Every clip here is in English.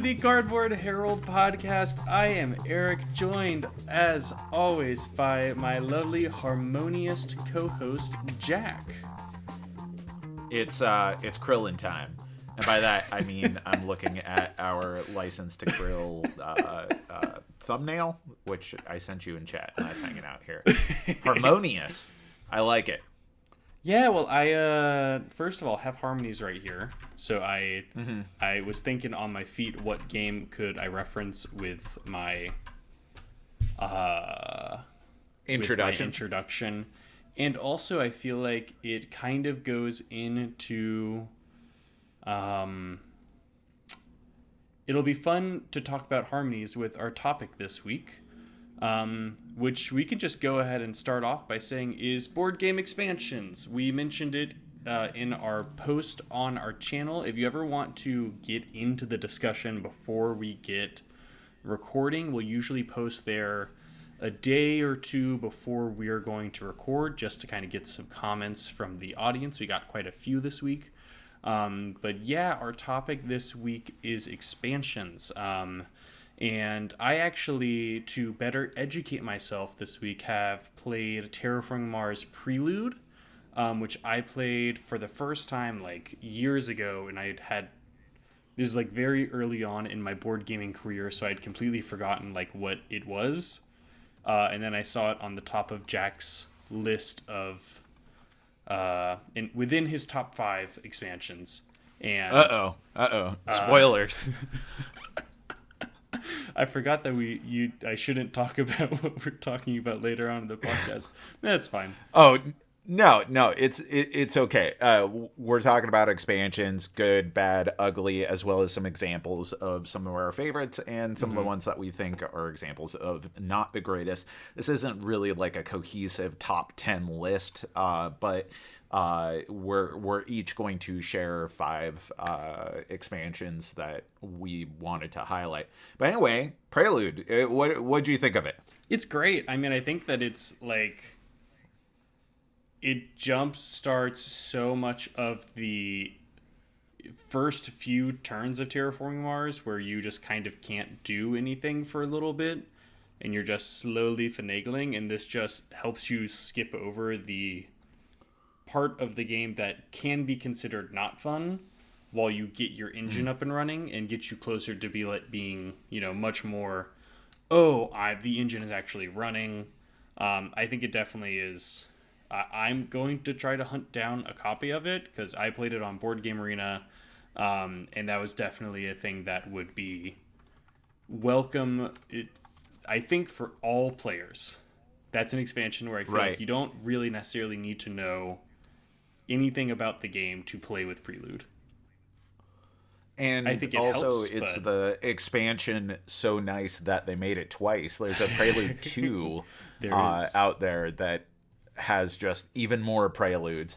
the Cardboard Herald Podcast. I am Eric, joined as always by my lovely harmonious co-host Jack. It's Krillin time, and by that I mean I'm looking at our license to grill thumbnail, which I sent you in chat, and that's hanging out here. Harmonious, I like it. Yeah, well, I first of all have Harmonies right here, so I was thinking on my feet, what game could I reference with my introduction, and also I feel like it kind of goes into it'll be fun to talk about Harmonies with our topic this week. Which we can just go ahead and start off by saying is board game expansions. We mentioned it in our post on our channel. If you ever want to get into the discussion before we get recording, we'll usually post there a day or two before we're going to record, just to kind of get some comments from the audience. We got quite a few this week. But yeah, our topic this week is expansions. And I actually, to better educate myself this week, have played Terraforming Mars Prelude, which I played for the first time like years ago, and this was like very early on in my board gaming career, so I'd completely forgotten like what it was, and then I saw it on the top of Jack's list of within his top 5 expansions. And spoilers. I forgot that I shouldn't talk about what we're talking about later on in the podcast. That's fine. Oh, no, it's okay. We're talking about expansions, good, bad, ugly, as well as some examples of some of our favorites and some of the ones that we think are examples of not the greatest. This isn't really like a cohesive top 10 list, but we're each going to share 5 expansions that we wanted to highlight. But anyway, Prelude, what do you think of it? It's great. I mean, I think that it's like it jump starts so much of the first few turns of Terraforming Mars, where you just kind of can't do anything for a little bit and you're just slowly finagling, and this just helps you skip over the part of the game that can be considered not fun while you get your engine up and running, and get you closer to being much more the engine is actually running. I think it definitely is. I'm going to try to hunt down a copy of it because I played it on Board Game Arena, and that was definitely a thing that would be welcome, I think, for all players. That's an expansion where I feel like you don't really necessarily need to know anything about the game to play with Prelude. And I think it's the expansion so nice that they made it twice. There's a Prelude 2 out there that has just even more preludes.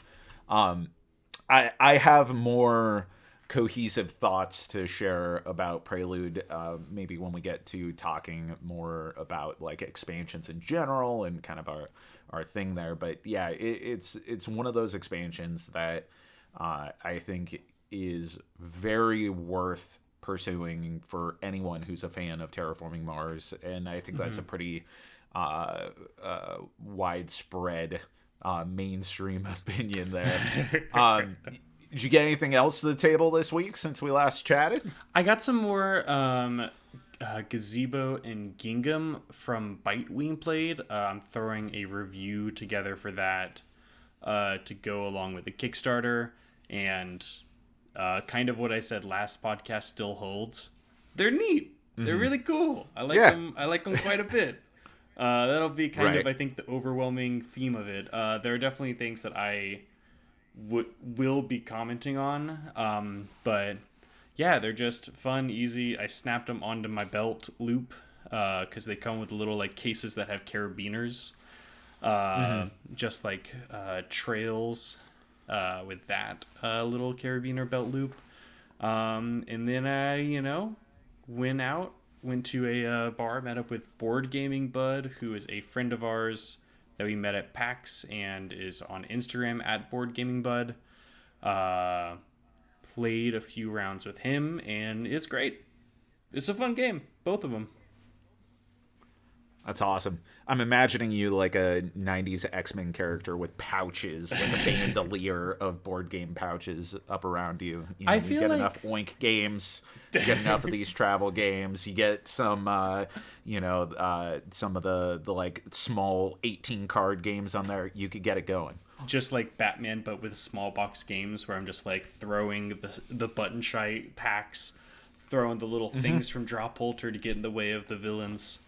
I have more cohesive thoughts to share about Prelude, maybe when we get to talking more about like expansions in general and kind of our thing there. But yeah, it's one of those expansions that I think is very worth pursuing for anyone who's a fan of Terraforming Mars, and I think that's a pretty widespread mainstream opinion there. Did you get anything else to the table this week since we last chatted? I got some more Gazebo and Gingham from Bitewing played. I'm throwing a review together for that to go along with the Kickstarter, and kind of what I said last podcast still holds. They're neat. They're really cool. I like them. I like them quite a bit. That'll be kind of, I think, the overwhelming theme of it. There are definitely things that I will be commenting on, but yeah, they're just fun, easy. I snapped them onto my belt loop because they come with little like cases that have carabiners, just like trails with that little carabiner belt loop. And then I, went to a bar, met up with Board Gaming Bud, who is a friend of ours that we met at PAX and is on Instagram at Board Gaming Bud. Played a few rounds with him, and it's great. It's a fun game, both of them. That's awesome. I'm imagining you like a 90s X-Men character with pouches, like a bandolier of board game pouches up around you. I feel you get like enough Oink games, you get enough of these travel games, you get some, some of the like small 18 card games on there. You could get it going. Just like Batman, but with small box games where I'm just like throwing the button shy packs, throwing the little things from Drop Holter to get in the way of the villains.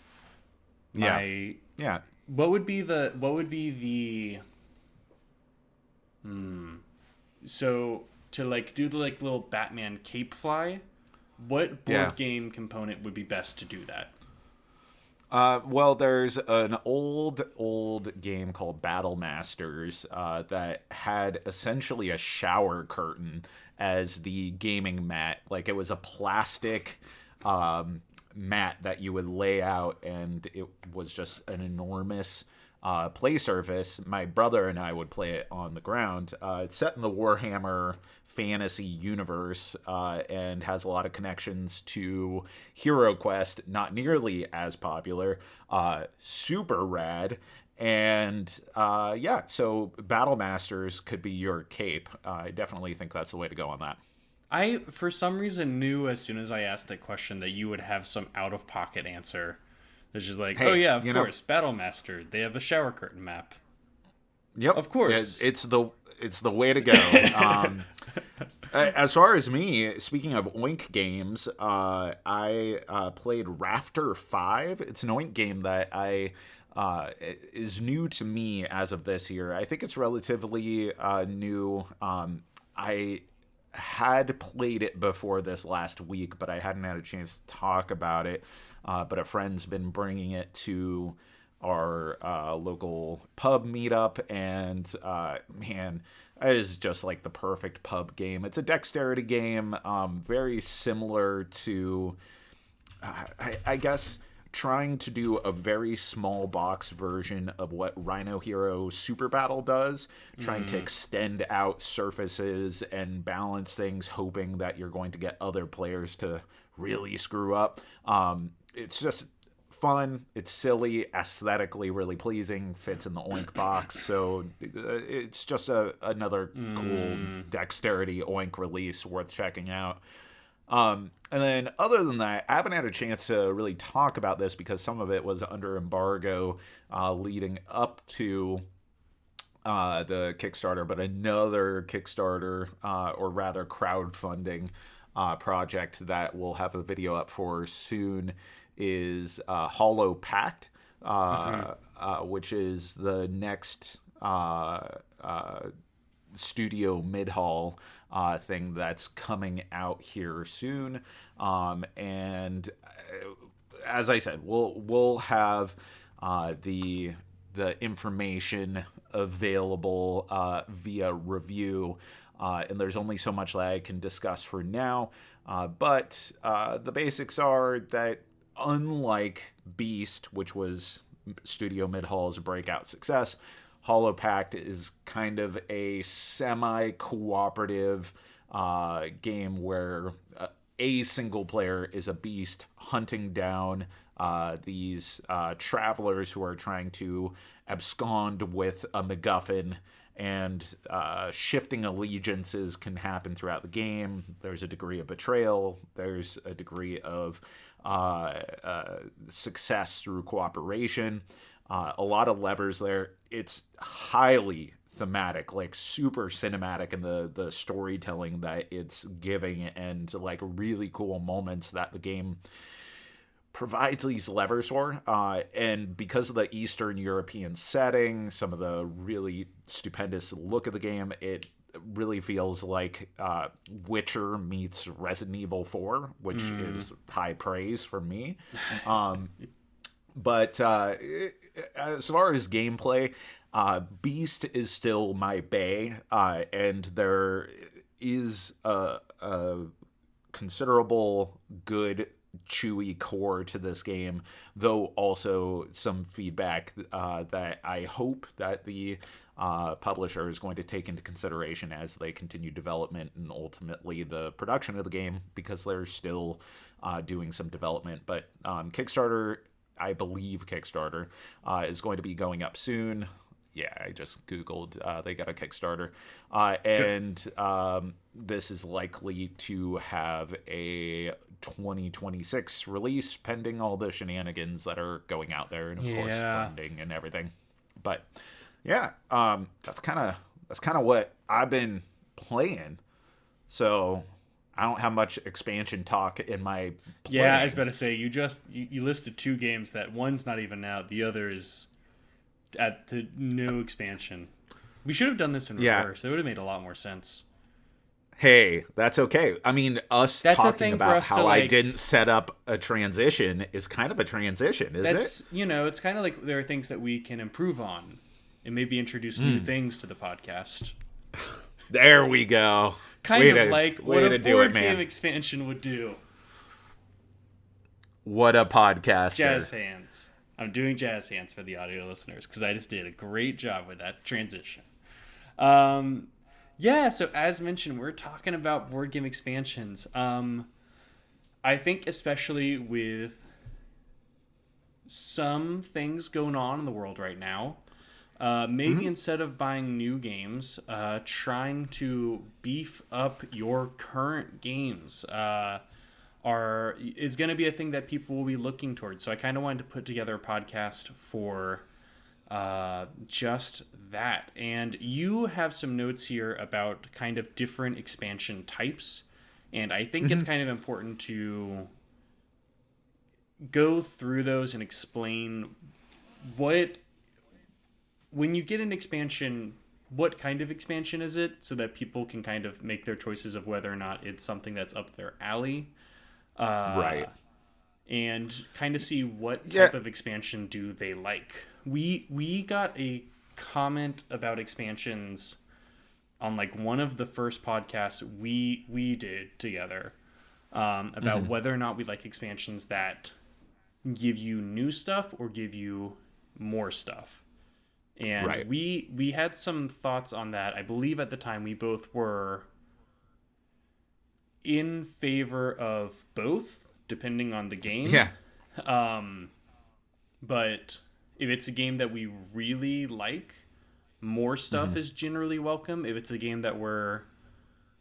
Yeah. What would be the so to like do the like little Batman cape fly, what board game component would be best to do that? Well, there's an old game called Battle Masters that had essentially a shower curtain as the gaming mat. Like it was a plastic mat that you would lay out, and it was just an enormous play surface. My brother and I would play it on the ground. It's set in the Warhammer fantasy universe and has a lot of connections to Hero Quest, not nearly as popular, super rad. And so Battle Masters could be your cape. I definitely think that's the way to go on that. I, for some reason, knew as soon as I asked that question that you would have some out-of-pocket answer. It's just like, hey, oh yeah, of course, Battlemaster. They have a shower curtain map. Yep, of course. It's the way to go. As far as me, speaking of Oink games, I played Rafter 5. It's an Oink game that is new to me as of this year. I think it's relatively new. I had played it before this last week, but I hadn't had a chance to talk about it. But a friend's been bringing it to our local pub meetup, and man, it is just like the perfect pub game. It's a dexterity game, very similar to, I guess, trying to do a very small box version of what Rhino Hero Super Battle does, trying to extend out surfaces and balance things, hoping that you're going to get other players to really screw up. It's just fun. It's silly, aesthetically really pleasing, fits in the Oink box. So it's just another cool dexterity Oink release worth checking out. And then other than that, I haven't had a chance to really talk about this because some of it was under embargo leading up to the Kickstarter, but another Kickstarter, or rather crowdfunding project that we'll have a video up for soon is Hollow Pact, which is the next studio mid-haul thing that's coming out here soon. And as I said, we'll have the information available via review. And there's only so much that I can discuss for now. But the basics are that unlike Beast, which was Studio Mid-Haul's breakout success, Hollow Pact is kind of a semi-cooperative game where a single player is a beast hunting down these travelers who are trying to abscond with a MacGuffin, and shifting allegiances can happen throughout the game. There's a degree of betrayal. There's a degree of success through cooperation. A lot of levers there. It's highly thematic, like super cinematic in the storytelling that it's giving, and like really cool moments that the game provides these levers for. And because of the Eastern European setting, some of the really stupendous look of the game, it really feels like Witcher meets Resident Evil 4, which is high praise for me. But as far as gameplay, Beast is still my bae, and there is a considerable good chewy core to this game, though also some feedback that I hope that the publisher is going to take into consideration as they continue development and ultimately the production of the game, because they're still doing some development. But Kickstarter, I believe Kickstarter is going to be going up soon. Yeah, I just Googled. They got a Kickstarter. This is likely to have a 2026 release, pending all the shenanigans that are going out there, and of course funding and everything. But yeah, that's kind of what I've been playing. So I don't have much expansion talk in my playing. Yeah, I was about to say, you listed 2 games that one's not even out, the other is at the new expansion. We should have done this in reverse. It would have made a lot more sense. Hey, that's okay. I mean, that's talking about how I didn't set up a transition is kind of a transition, isn't it? It's kind of like there are things that we can improve on and maybe introduce new things to the podcast. There we go. Kind of like what a board game expansion would do. What a podcaster. Jazz hands. I'm doing jazz hands for the audio listeners because I just did a great job with that transition. So as mentioned, we're talking about board game expansions. I think especially with some things going on in the world right now, maybe instead of buying new games, trying to beef up your current games is going to be a thing that people will be looking towards. So I kind of wanted to put together a podcast for just that. And you have some notes here about kind of different expansion types. And I think it's kind of important to go through those and explain when you get an expansion, what kind of expansion is it, so that people can kind of make their choices of whether or not it's something that's up their alley. Right. And kind of see what type of expansion do they like. We got a comment about expansions on like one of the first podcasts we did together about whether or not we like expansions that give you new stuff or give you more stuff. And we had some thoughts on that. I believe at the time we both were in favor of both, depending on the game. Yeah. But if it's a game that we really like, more stuff is generally welcome. If it's a game that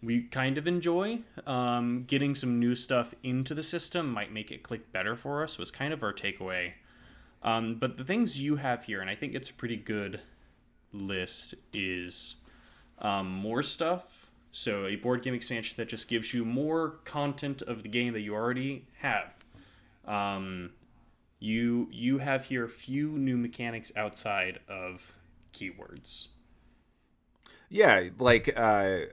we kind of enjoy, getting some new stuff into the system might make it click better for us, was kind of our takeaway. But the things you have here, and I think it's a pretty good list, is more stuff. So a board game expansion that just gives you more content of the game that you already have. You have here a few new mechanics outside of keywords. Yeah, like a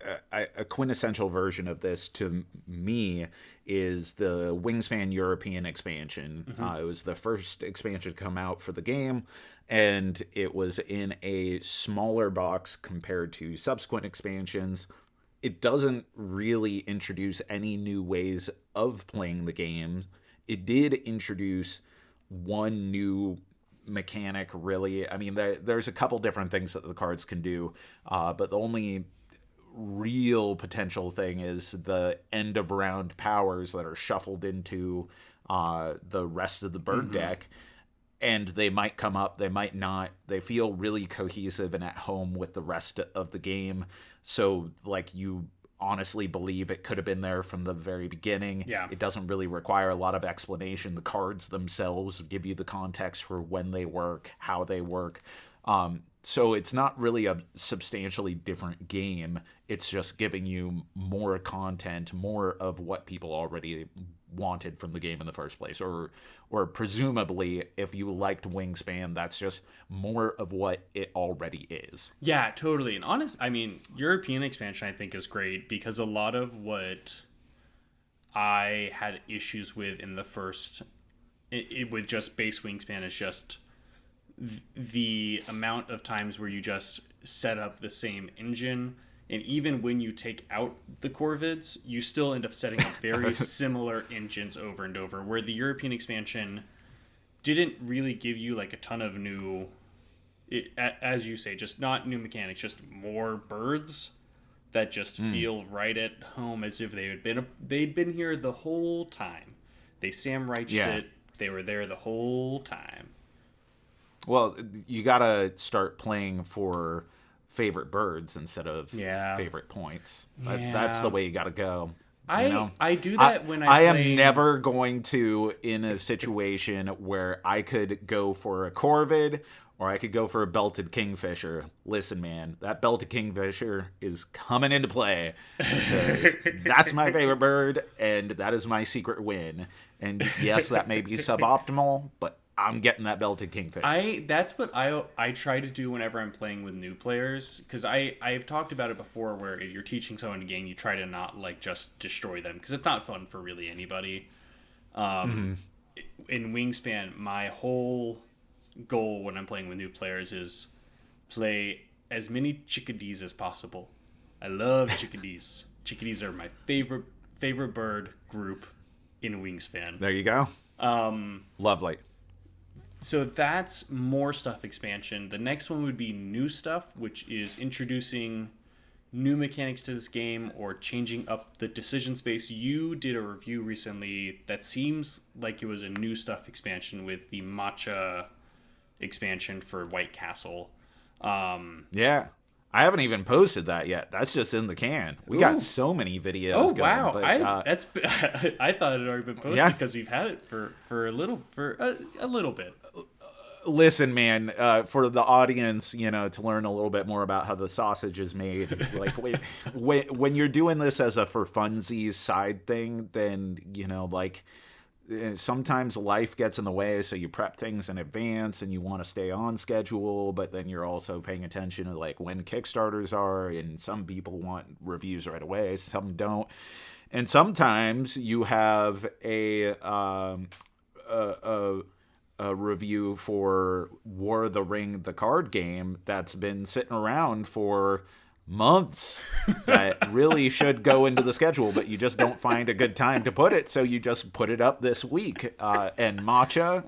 quintessential version of this to me is the Wingspan European expansion. It was the first expansion to come out for the game, and it was in a smaller box compared to subsequent expansions. It doesn't really introduce any new ways of playing the game. It did introduce one new mechanic, really. I mean, there's a couple different things that the cards can do, but the only real potential thing is the end of round powers that are shuffled into the rest of the bird deck. And they might come up, they might not. They feel really cohesive and at home with the rest of the game. So, like, you honestly believe it could have been there from the very beginning. Yeah. It doesn't really require a lot of explanation. The cards themselves give you the context for when they work, how they work. So it's not really a substantially different game. It's just giving you more content, more of what people already wanted from the game in the first place. Or presumably, if you liked Wingspan, that's just more of what it already is. Yeah, totally. And European expansion I think is great because a lot of what I had issues with in the first, with just base Wingspan is just the amount of times where you just set up the same engine, and even when you take out the Corvids, you still end up setting up very similar engines over and over, where the European expansion didn't really give you like a ton of new as you say, just not new mechanics, just more birds that just feel right at home, as if they'd been here the whole time. They Sam Reiched it. They were there the whole time. Well, you gotta start playing for favorite birds instead of favorite points. Yeah. That's the way you gotta go. I do that when I am never going to in a situation where I could go for a corvid or I could go for a belted kingfisher. Listen, man, that belted kingfisher is coming into play because that's my favorite bird and that is my secret win. And yes, that may be suboptimal, but I'm getting that belted kingfisher. That's what I try to do whenever I'm playing with new players, because I've talked about it before, where if you're teaching someone a game, you try to not like just destroy them, because it's not fun for really anybody. In Wingspan, my whole goal when I'm playing with new players is play as many chickadees as possible. I love chickadees. Chickadees are my favorite bird group in Wingspan. There you go. Lovely. So that's more stuff expansion. The next one would be new stuff, which is introducing new mechanics to this game or changing up the decision space. You did a review recently that seems like it was a new stuff expansion with the matcha expansion for White Castle. Yeah. I haven't even posted that yet. That's just in the can. We got so many videos. Oh going, wow! But, I thought it had already been posted because we've had it for a little bit. Listen, man, for the audience, to learn a little bit more about how the sausage is made, like when you're doing this as a for funsies side thing, then sometimes life gets in the way, so you prep things in advance and you want to stay on schedule, but then you're also paying attention to like when Kickstarters are, and some people want reviews right away, some don't. And sometimes you have a review for War of the Ring, the card game, that's been sitting around for months that really should go into the schedule, but you just don't find a good time to put it, so you just put it up this week. And matcha,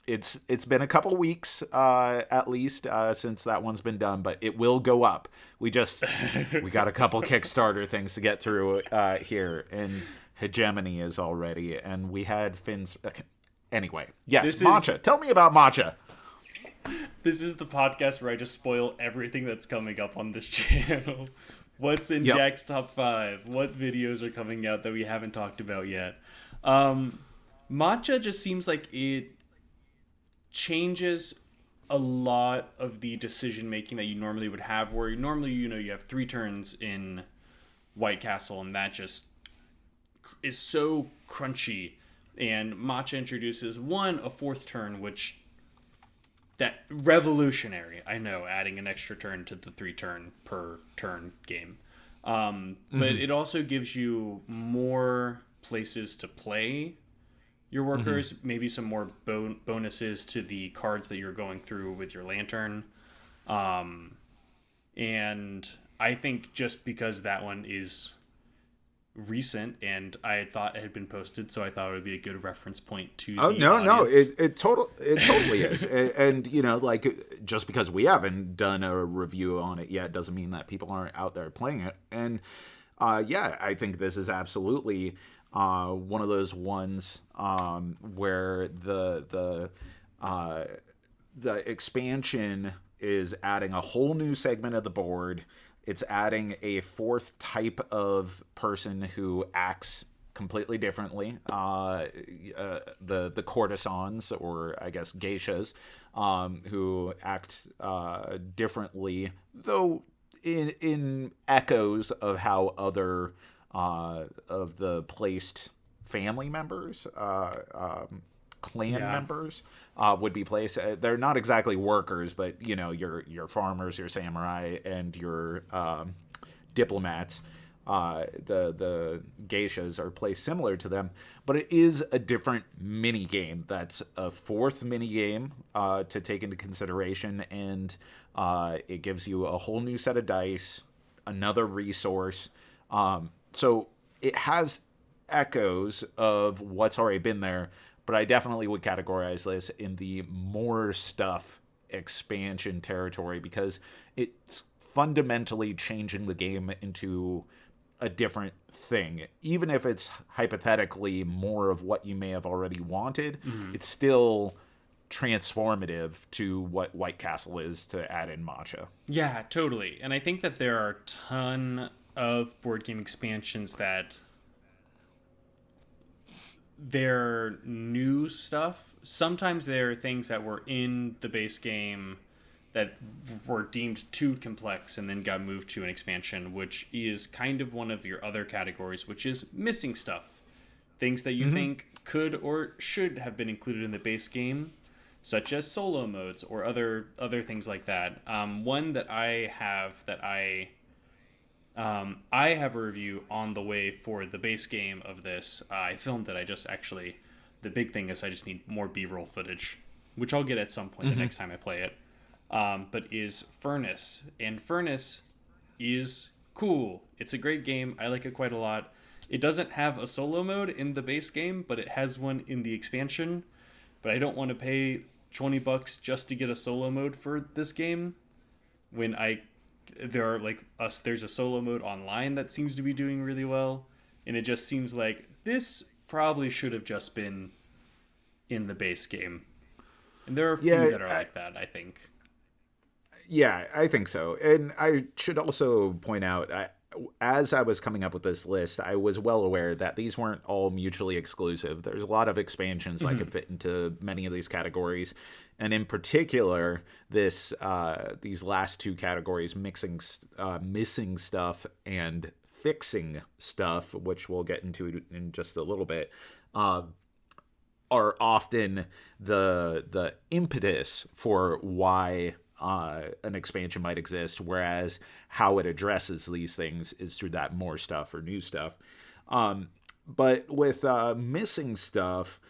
it's been a couple weeks at least since that one's been done, but it will go up. We got a couple Kickstarter things to get through here, and Hegemony is already, and we had Finn's. Anyway, yes, matcha. Tell me about matcha. This is the podcast where I just spoil everything that's coming up on this channel. What's in Jack's top 5? What videos are coming out that we haven't talked about yet? Matcha just seems like it changes a lot of the decision making that you normally would have, where normally you have 3 turns in White Castle, and that just is so crunchy. And matcha introduces a 4th turn, which that revolutionary. I know, adding an extra turn to the 3 turn per turn game. But it also gives you more places to play your workers, maybe some more bonuses to the cards that you're going through with your lantern. And I think just because that one is recent and I thought it had been posted, so I thought it would be a good reference point to it totally is. And just because we haven't done a review on it yet doesn't mean that people aren't out there playing it. And I think this is absolutely one of those ones where the expansion is adding a whole new segment of the board. It's adding a 4th type of person who acts completely differently. The courtesans, or I guess geishas, who act differently, though in echoes of how other of the placed family members, clan members would be placed. They're not exactly workers, but your farmers, your samurai, and your diplomats. The geishas are placed similar to them, but it is a different mini game. That's a 4th mini game to take into consideration, and it gives you a whole new set of dice, another resource. So it has echoes of what's already been there, but I definitely would categorize this in the more stuff expansion territory because it's fundamentally changing the game into a different thing. Even if it's hypothetically more of what you may have already wanted, it's still transformative to what White Castle is to add in matcha. Yeah, totally. And I think that there are a ton of board game expansions that they're new stuff. Sometimes there are things that were in the base game that were deemed too complex and then got moved to an expansion, which is kind of one of your other categories, which is missing stuff. Things that you think could or should have been included in the base game, such as solo modes or other things like that. One that I have a review on the way for the base game of this. I filmed it. The big thing is I just need more B-roll footage, which I'll get at some point the next time I play it. But is Furnace. And Furnace is cool. It's a great game. I like it quite a lot. It doesn't have a solo mode in the base game, but it has one in the expansion. But I don't want to pay $20 just to get a solo mode for this game when there's a solo mode online that seems to be doing really well, and it just seems like this probably should have just been in the base game. And there are a few that are like that, I think. Yeah, I think so. And I should also point out, as I was coming up with this list, I was well aware that these weren't all mutually exclusive. There's a lot of expansions that could fit into many of these categories. And in particular, these last two categories, missing stuff and fixing stuff, which we'll get into in just a little bit, are often the impetus for why an expansion might exist, whereas how it addresses these things is through that more stuff or new stuff. But with missing stuff,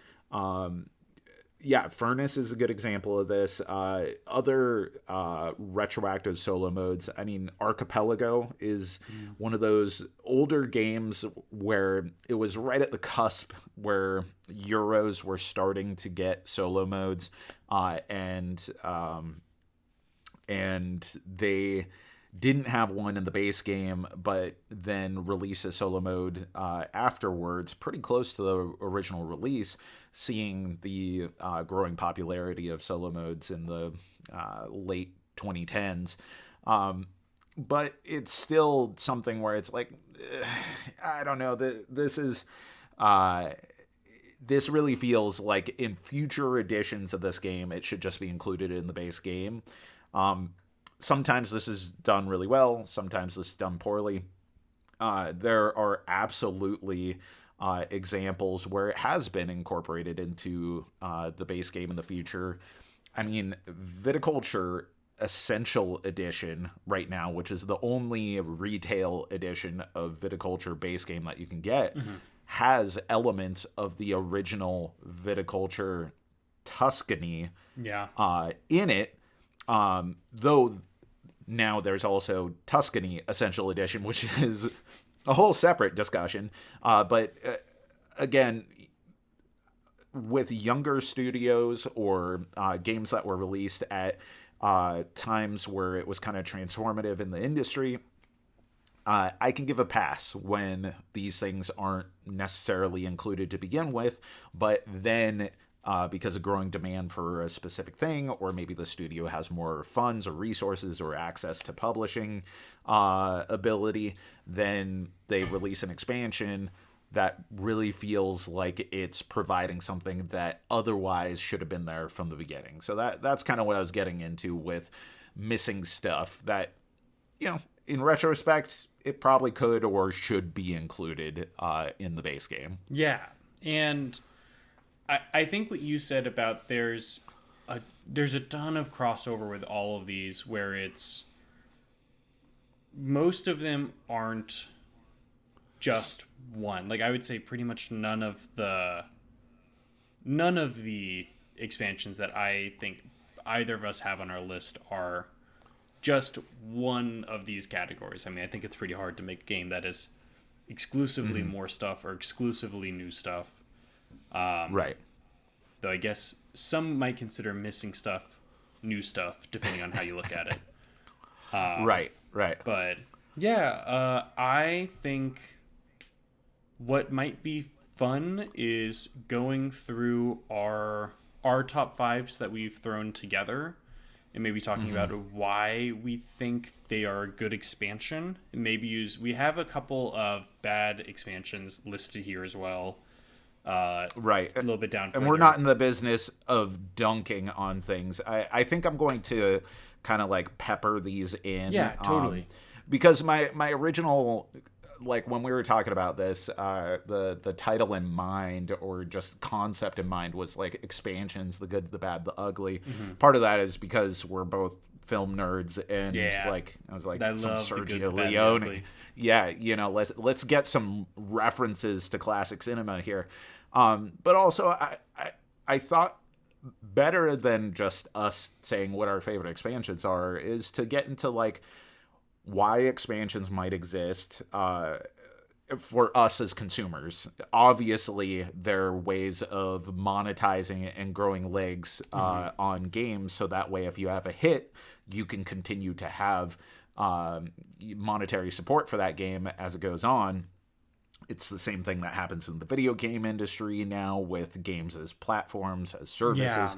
Furnace is a good example of this. Other retroactive solo modes, I mean, Archipelago is one of those older games where it was right at the cusp where Euros were starting to get solo modes, and they didn't have one in the base game, but then release a solo mode afterwards, pretty close to the original release, seeing the growing popularity of solo modes in the late 2010s. But it's still something where it's like, I don't know, this really feels like in future editions of this game, it should just be included in the base game. Sometimes this is done really well. Sometimes this is done poorly. There are absolutely examples where it has been incorporated into the base game in the future. I mean, Viticulture Essential Edition right now, which is the only retail edition of Viticulture base game that you can get, has elements of the original Viticulture Tuscany in it. Though now there's also Tuscany Essential Edition, which is a whole separate discussion. But again, with younger studios or games that were released at times where it was kind of transformative in the industry, I can give a pass when these things aren't necessarily included to begin with, but then because of growing demand for a specific thing, or maybe the studio has more funds or resources or access to publishing ability, then they release an expansion that really feels like it's providing something that otherwise should have been there from the beginning. So that's kind of what I was getting into with missing stuff that, you know, in retrospect, it probably could or should be included in the base game. Yeah, and I think what you said about there's a ton of crossover with all of these where it's most of them aren't just one. Like I would say pretty much none of the expansions that I think either of us have on our list are just one of these categories. I mean, I think it's pretty hard to make a game that is exclusively more stuff or exclusively new stuff. Right. Though I guess some might consider missing stuff new stuff, depending on how you look at it. Right. But yeah, I think what might be fun is going through our top fives that we've thrown together, and maybe talking about why we think they are a good expansion. And maybe we have a couple of bad expansions listed here as well. Right. A little bit down further. And we're not in the business of dunking on things. I think I'm going to kind of like pepper these in. Yeah, totally. Because my original, like when we were talking about this, the title in mind, or just concept in mind, was like expansions, the good, the bad, the ugly. Part of that is because we're both film nerds, and like I was like, some Sergio Leone. Yeah, you know, let's get some references to classic cinema here. But also I thought better than just us saying what our favorite expansions are is to get into like why expansions might exist for us as consumers. Obviously, there are ways of monetizing and growing legs on games, so that way if you have a hit, you can continue to have monetary support for that game as it goes on. It's the same thing that happens in the video game industry now with games as platforms, as services.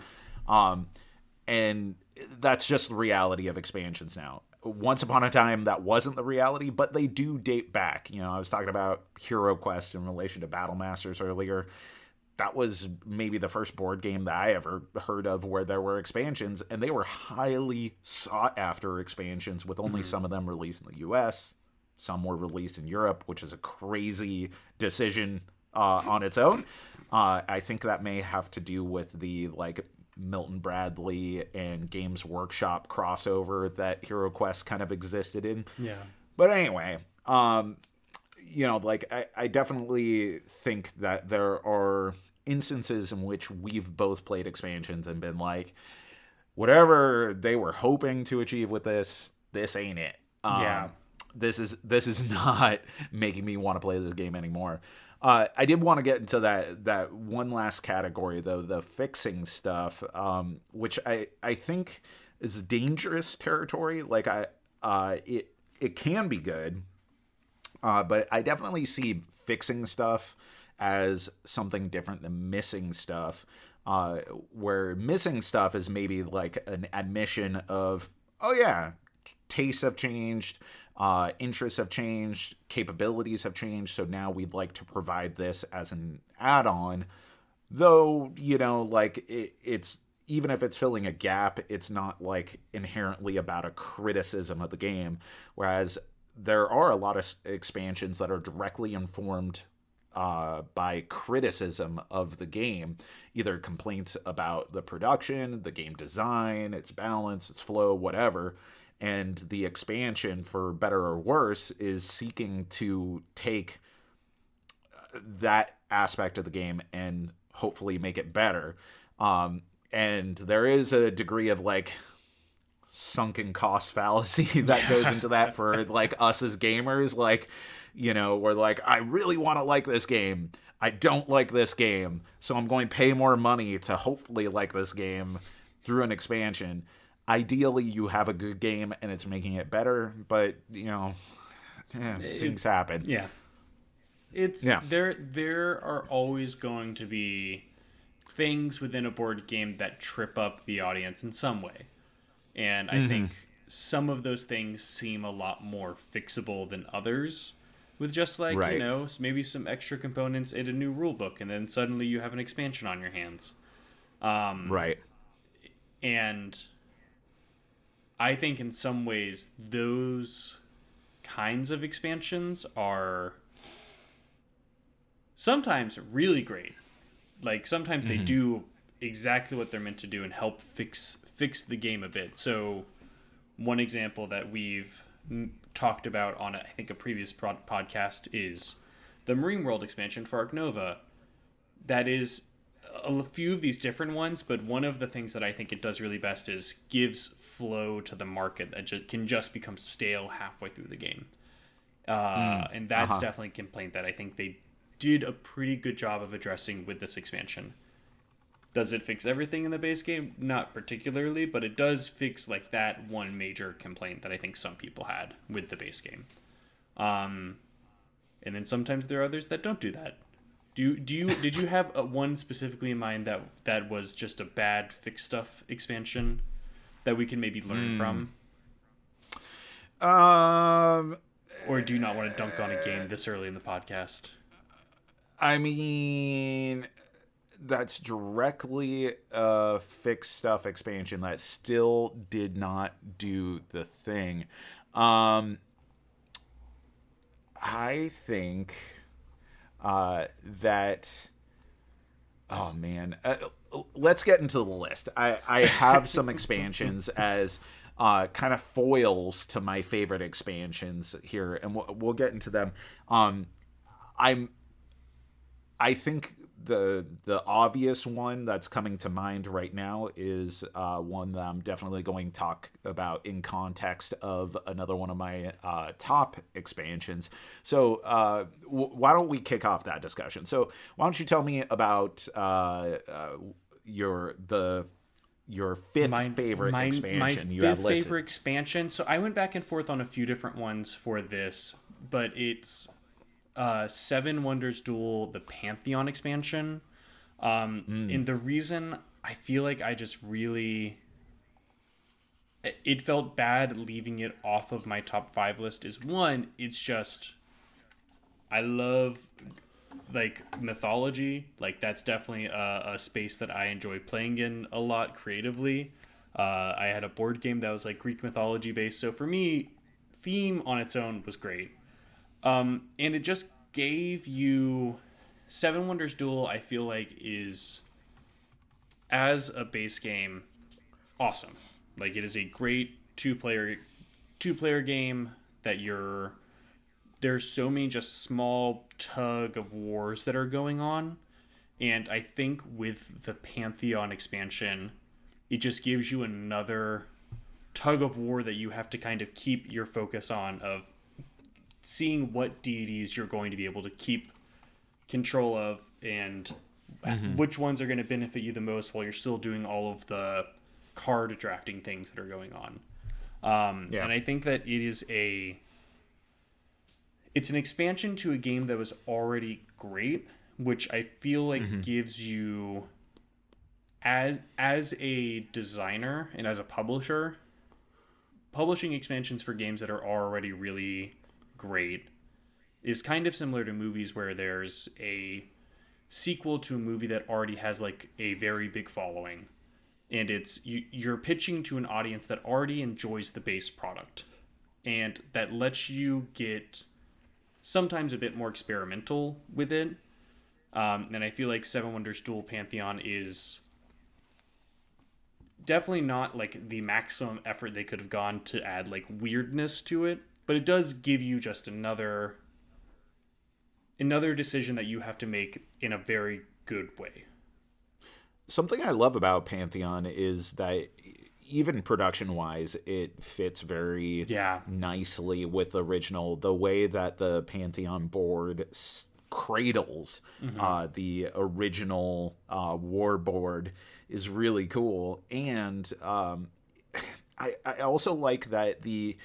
And that's just the reality of expansions now. Once upon a time, that wasn't the reality, but they do date back. You know, I was talking about Hero Quest in relation to Battle Masters earlier. That was maybe the first board game that I ever heard of where there were expansions, and they were highly sought after expansions, with only some of them released in the US. Some were released in Europe, which is a crazy decision on its own. I think that may have to do with the like Milton Bradley and Games Workshop crossover that Hero Quest kind of existed in. Yeah. But anyway, you know, like I definitely think that there are instances in which we've both played expansions and been like, whatever they were hoping to achieve with this ain't it. This is not making me want to play this game anymore. I did want to get into that one last category, though, the fixing stuff, which I think is dangerous territory. Like it can be good, but I definitely see fixing stuff as something different than missing stuff. Where missing stuff is maybe like an admission of, oh yeah, tastes have changed. Interests have changed, capabilities have changed, so now we'd like to provide this as an add-on. Though, you know, like it's even if it's filling a gap, it's not like inherently about a criticism of the game. Whereas there are a lot of expansions that are directly informed by criticism of the game, either complaints about the production, the game design, its balance, its flow, whatever. And the expansion, for better or worse, is seeking to take that aspect of the game and hopefully make it better. And there is a degree of like sunken cost fallacy that goes into that for like us as gamers. Like, you know, we're like, I really want to like this game. I don't like this game, so I'm going to pay more money to hopefully like this game through an expansion. Ideally, you have a good game and it's making it better, but you know, things happen. Yeah, there are always going to be things within a board game that trip up the audience in some way, and I think some of those things seem a lot more fixable than others. With just like you know, maybe some extra components and a new rule book, and then suddenly you have an expansion on your hands. And I think in some ways those kinds of expansions are sometimes really great. Like sometimes they do exactly what they're meant to do and help fix the game a bit. So one example that we've talked about on I think a previous podcast is the Marine World expansion for Ark Nova. That is a few of these different ones, but one of the things that I think it does really best is gives flow to the market that can just become stale halfway through the game. And that's definitely a complaint that I think they did a pretty good job of addressing with this expansion. Does it fix everything in the base game? Not particularly, but it does fix like that one major complaint that I think some people had with the base game. And then sometimes there are others that don't do that. Did you have one specifically in mind that was just a bad fix stuff expansion that we can maybe learn from? Or do you not want to dunk on a game this early in the podcast? I mean, that's directly a fix stuff expansion that still did not do the thing. I think that... Oh, man. Let's get into the list. I have some expansions as kind of foils to my favorite expansions here, and we'll get into them. I think the obvious one that's coming to mind right now is one that I'm definitely going to talk about in context of another one of my top expansions. So why don't we kick off that discussion? So why don't you tell me about your fifth favorite expansion you have listed? My fifth favorite expansion. So I went back and forth on a few different ones for this, but it's Seven Wonders Duel, the Pantheon expansion. And the reason I feel like I just really... It felt bad leaving it off of my top 5 list is, one, it's just... I love, like, mythology. Like, that's definitely a space that I enjoy playing in a lot creatively. I had a board game that was, like, Greek mythology based. So for me, theme on its own was great. And it just gave you... Seven Wonders Duel, I feel like, is, as a base game, awesome. Like, it is a great two-player game that there's so many just small tug of wars that are going on. And I think with the Pantheon expansion, it just gives you another tug of war that you have to kind of keep your focus on, of seeing what deities you're going to be able to keep control of and which ones are going to benefit you the most while you're still doing all of the card drafting things that are going on. And I think that it's an expansion to a game that was already great, which I feel like gives you, as a designer and as a publisher, publishing expansions for games that are already really great is kind of similar to movies, where there's a sequel to a movie that already has like a very big following, and you're pitching to an audience that already enjoys the base product, and that lets you get sometimes a bit more experimental with it. And I feel like Seven Wonders Duel Pantheon is definitely not like the maximum effort they could have gone to add like weirdness to it, but it does give you just another decision that you have to make in a very good way. Something I love about Pantheon is that even production-wise, it fits very nicely with the original. The way that the Pantheon board cradles the original war board is really cool. And I also like that the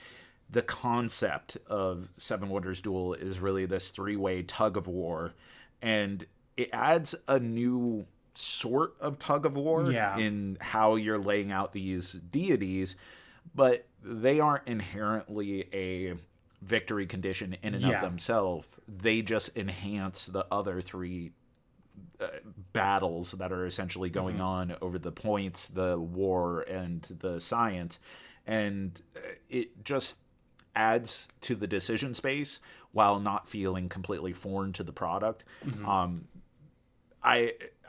concept of Seven Wonders Duel is really this 3-way tug of war, and it adds a new sort of tug of war in how you're laying out these deities, but they aren't inherently a victory condition in and of themselves. They just enhance the other 3 battles that are essentially going on over the points, the war, and the science, and it just adds to the decision space while not feeling completely foreign to the product.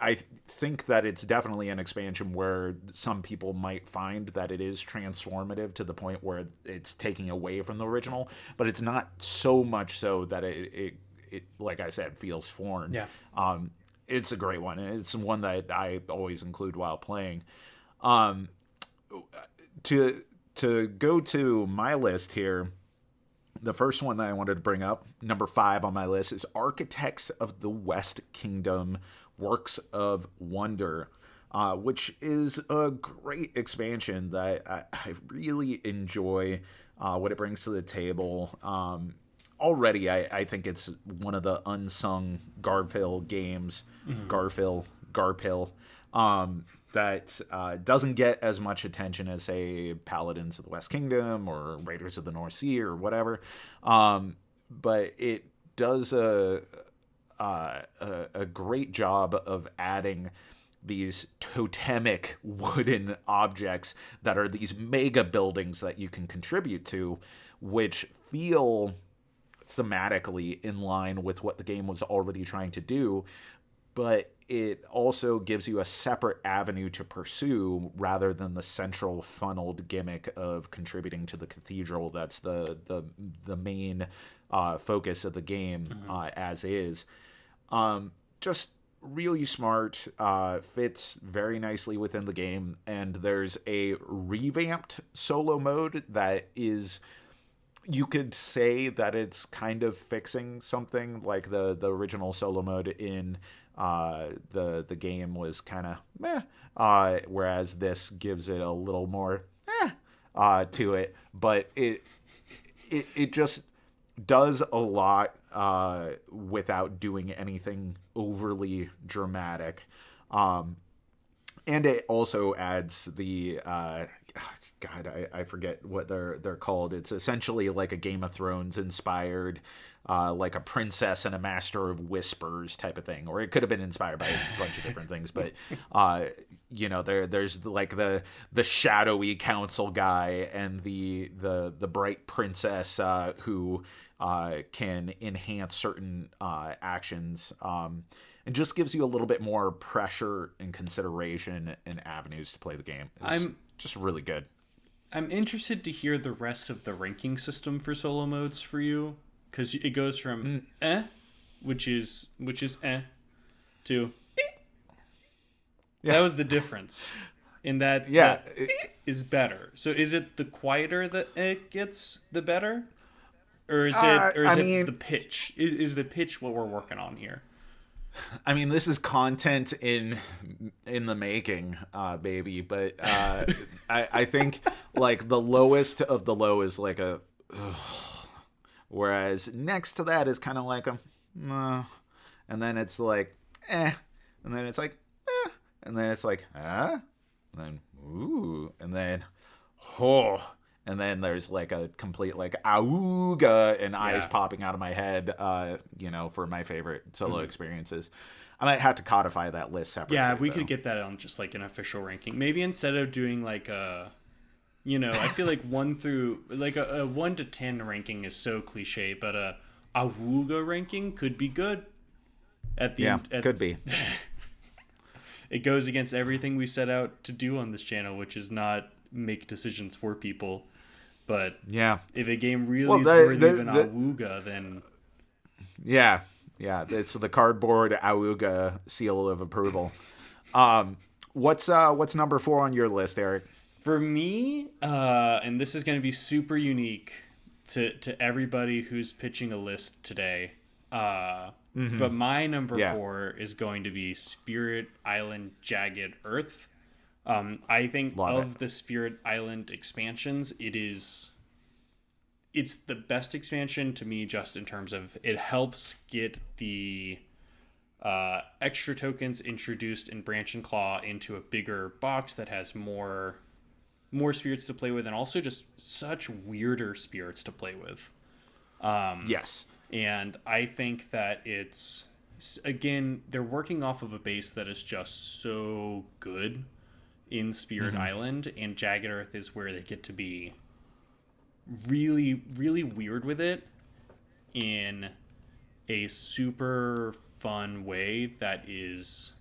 I think that it's definitely an expansion where some people might find that it is transformative to the point where it's taking away from the original, but it's not so much so that it like I said, feels foreign. It's a great one, and it's one that I always include while playing. To go to my list here, the first one that I wanted to bring up, number 5 on my list, is Architects of the West Kingdom, Works of Wonder. which is a great expansion that I really enjoy what it brings to the table. Already, I think it's one of the unsung Garphill games, Garphill, that doesn't get as much attention as, say, Paladins of the West Kingdom or Raiders of the North Sea or whatever. But it does a great job of adding these totemic wooden objects that are these mega buildings that you can contribute to, which feel thematically in line with what the game was already trying to do, but it also gives you a separate avenue to pursue rather than the central funneled gimmick of contributing to the cathedral. That's the main focus of the game, as is. Just really smart, fits very nicely within the game, and there's a revamped solo mode that is, you could say that it's kind of fixing something. Like the original solo mode in the game was kind of meh, whereas this gives it a little more to it, but it just does a lot without doing anything overly dramatic. And it also adds the I forget what they're called. It's essentially like a Game of Thrones inspired, like a princess and a master of whispers type of thing, or it could have been inspired by a bunch of different things. But there's like the shadowy council guy and the bright princess who can enhance certain actions. And just gives you a little bit more pressure and consideration and avenues to play the game. It's just really good. I'm interested to hear the rest of the ranking system for solo modes for you, because it goes from which is to Yeah. That was the difference. In that, that is better. So is it the quieter that it gets, the better, or is it the pitch? Is the pitch what we're working on here? I mean, this is content in the making, baby. But I think like the lowest of the low is like a, whereas next to that is kind of like a, and then it's like, and then it's like, and then it's like, and then and then and then there's like a complete like auga and eyes popping out of my head, for my favorite solo experiences. I might have to codify that list separately. Yeah, if we could get that on just like an official ranking. Maybe instead of doing like a, I feel like 1 through, like a 1 to 10 ranking is so cliche, but a auga ranking could be good. Could be. It goes against everything we set out to do on this channel, which is not make decisions for people. But if a game really is worthy of an awooga, then it's the Cardboard Awooga seal of approval. What's number 4 on your list, Eric? For me, and this is going to be super unique to everybody who's pitching a list today. But my number 4 is going to be Spirit Island Jagged Earth. I think the Spirit Island expansions, it's the best expansion to me, just in terms of it helps get the extra tokens introduced in Branch and Claw into a bigger box that has more spirits to play with, and also just such weirder spirits to play with. Yes. And I think that it's, again, they're working off of a base that is just so good in Spirit Island, and Jagged Earth is where they get to be really, really weird with it in a super fun way that is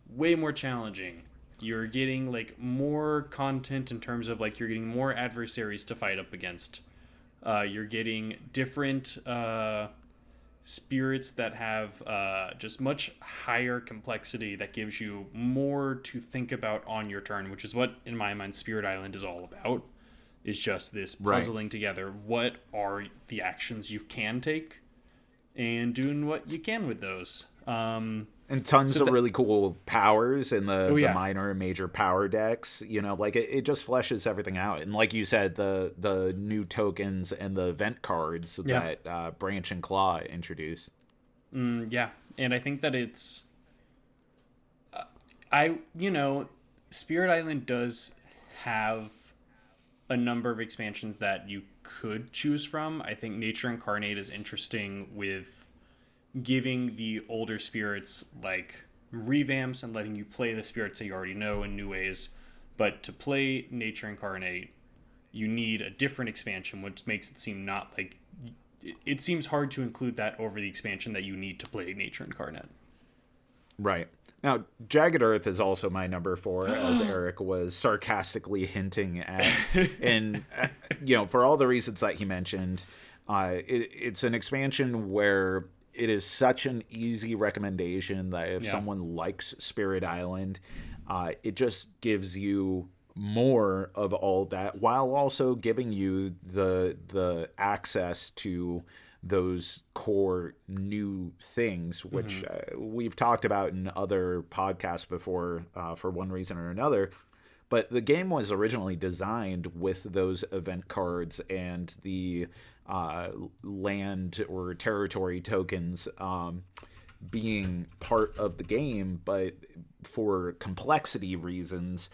way more challenging. You're getting like more content in terms of like you're getting more adversaries to fight up against. You're getting different spirits that have just much higher complexity that gives you more to think about on your turn, which is what, in my mind, Spirit Island is all about, is just this puzzling together. What are the actions you can take and doing what you can with those. And tons of really cool powers in the minor and major power decks. You know, like it just fleshes everything out. And like you said, the new tokens and the event cards that Branch and Claw introduced. Yeah, and I think that it's... Spirit Island does have a number of expansions that you could choose from. I think Nature Incarnate is interesting with giving the older spirits like revamps and letting you play the spirits that you already know in new ways. But to play Nature Incarnate, you need a different expansion, which makes it seem not like... It seems hard to include that over the expansion that you need to play Nature Incarnate. Right. Now, Jagged Earth is also my number 4, as Eric was sarcastically hinting at. And, for all the reasons that he mentioned, it's an expansion where it is such an easy recommendation that if someone likes Spirit Island, it just gives you more of all that, while also giving you the access to those core new things, which we've talked about in other podcasts before for one reason or another. But the game was originally designed with those event cards and the land or territory tokens being part of the game, but for complexity reasons,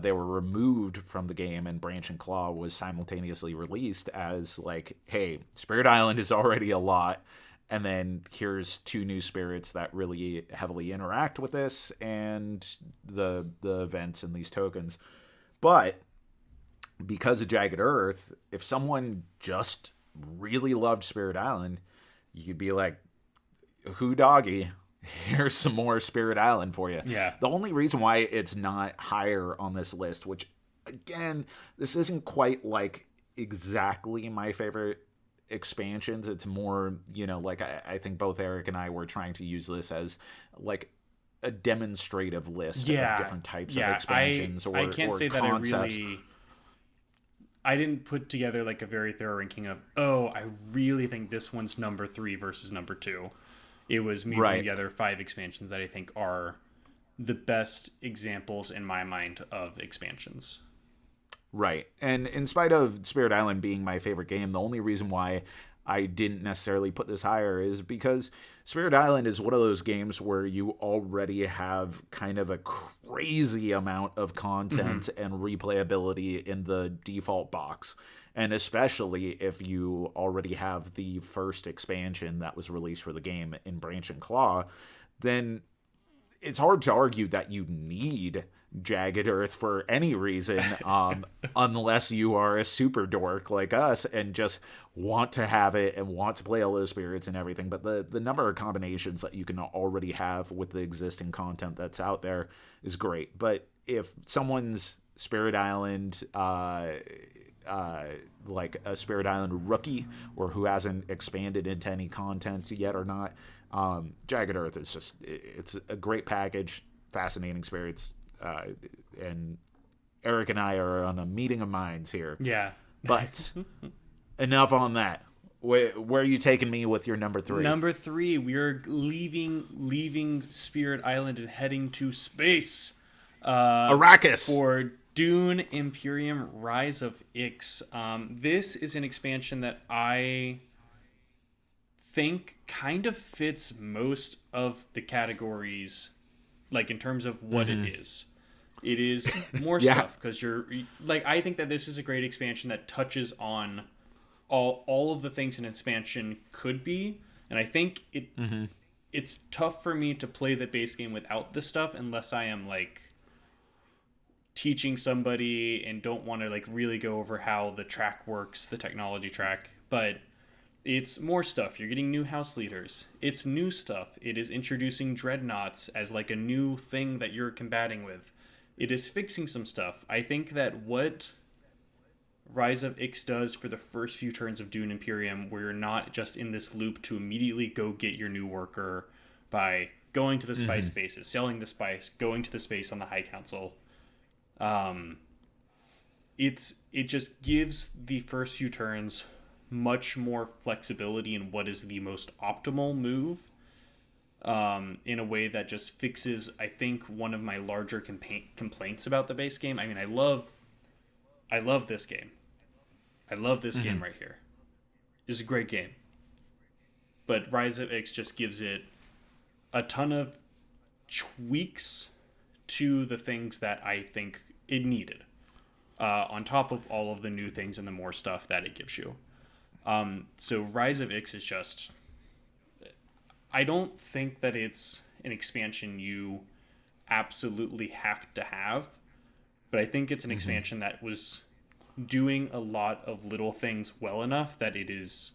they were removed from the game, and Branch and Claw was simultaneously released as like, hey, Spirit Island is already a lot, and then here's 2 new spirits that really heavily interact with this and the events and these tokens. But because of Jagged Earth, if someone just really loved Spirit Island, you'd be like, who doggy? Here's some more Spirit Island for you. Yeah. The only reason why it's not higher on this list, which, again, this isn't quite like exactly my favorite expansions. It's more, like I think both Eric and I were trying to use this as like a demonstrative list of different types of expansions I can't say concepts. That I didn't put together like a very thorough ranking of, I really think this one's number 3 versus number 2. It was me putting together 5 expansions that I think are the best examples in my mind of expansions. Right. And in spite of Spirit Island being my favorite game, the only reason why I didn't necessarily put this higher is because Spirit Island is one of those games where you already have kind of a crazy amount of content and replayability in the default box. And especially if you already have the first expansion that was released for the game in Branch and Claw, then it's hard to argue that you need Jagged Earth for any reason, unless you are a super dork like us and just want to have it and want to play all those spirits and everything. But the number of combinations that you can already have with the existing content that's out there is great. But if someone's Spirit Island, like a Spirit Island rookie, or who hasn't expanded into any content yet or not, Jagged Earth is just, it's a great package, fascinating spirits, and Eric and I are on a meeting of minds here. Yeah. But enough on that. Where are you taking me with your number 3? Number 3, we are leaving Spirit Island and heading to space. Arrakis. For Dune, Imperium, Rise of Ix. This is an expansion that I think kind of fits most of the categories, like in terms of what it is. It is more stuff, because I think that this is a great expansion that touches on all of the things an expansion could be, and I think it's tough for me to play the base game without this stuff unless I am like teaching somebody and don't want to like really go over how the track works, the technology track. But it's more stuff. You're getting new house leaders. It's new stuff. It is introducing dreadnoughts as like a new thing that you're combating with. It is fixing some stuff. I think that what Rise of Ix does for the first few turns of Dune Imperium, where you're not just in this loop to immediately go get your new worker by going to the spice spaces, selling the spice, going to the space on the High Council. It just gives the first few turns much more flexibility in what is the most optimal move. in a way that just fixes, I think, one of my larger complaints about the base game. I mean, I love this game. I love this game right here. It's a great game. But Rise of X just gives it a ton of tweaks to the things that I think it needed. On top of all of the new things and the more stuff that it gives you. So Rise of X is just... I don't think that it's an expansion you absolutely have to have. But I think it's an expansion that was doing a lot of little things well enough that it is,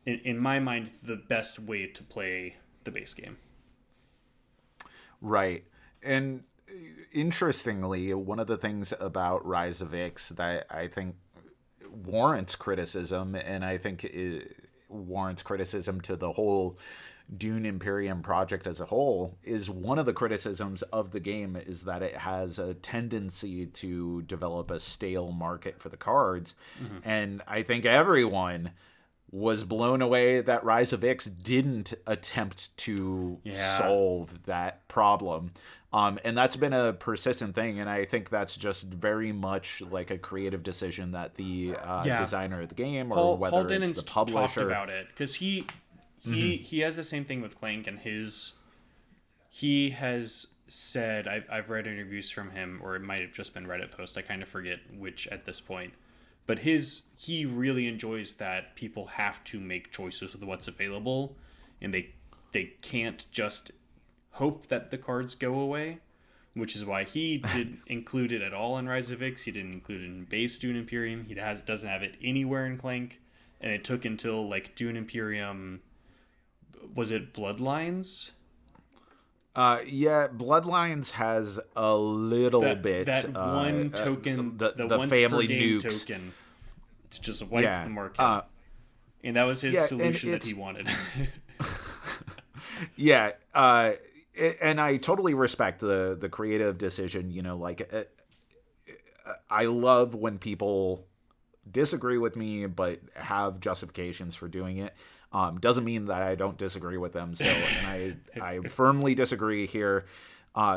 in my mind, the best way to play the base game. Right. And interestingly, one of the things about Rise of X that I think warrants criticism, and I think it warrants criticism to the whole Dune Imperium project as a whole, is one of the criticisms of the game is that it has a tendency to develop a stale market for the cards. And I think everyone was blown away that Rise of X didn't attempt to solve that problem. And that's been a persistent thing, and I think that's just very much like a creative decision that the designer of the game, or whether Paul it's the publisher, talked about it, because he has the same thing with Clank, and he has said, I've read interviews from him, or it might have just been Reddit posts, I kind of forget which at this point, but he really enjoys that people have to make choices with what's available, and they can't just hope that the cards go away, which is why he didn't include it at all in Rise of X. He didn't include it in base Dune Imperium. He doesn't have it anywhere in Clank, and it took until like Dune Imperium, was it Bloodlines? Yeah, Bloodlines has a little bit that one token, the once family per game nukes token to just wipe the market, and that was his solution that he wanted. Yeah, and I totally respect the creative decision. You know, like I love when people disagree with me but have justifications for doing it. Doesn't mean that I don't disagree with them. So, and I firmly disagree here.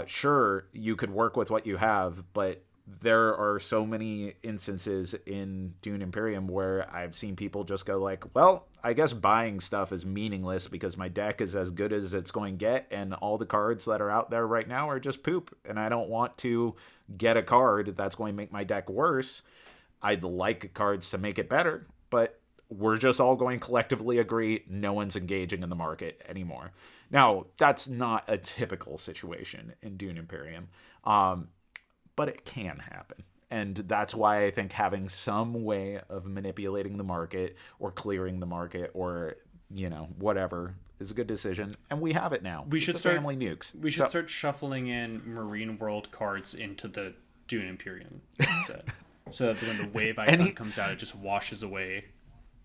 Sure, you could work with what you have, but there are so many instances in Dune Imperium where I've seen people just go like, well, I guess buying stuff is meaningless because my deck is as good as it's going to get, and all the cards that are out there right now are just poop, and I don't want to get a card that's going to make my deck worse. I'd like cards to make it better, but we're just all going to collectively agree no one's engaging in the market anymore. Now, that's not a typical situation in Dune Imperium, but it can happen. And that's why I think having some way of manipulating the market or clearing the market or, you know, whatever is a good decision. And we have it now. We should start family nukes. We should start shuffling in Marine World cards into the Dune Imperium set. So that when the wave icon comes out, it just washes away.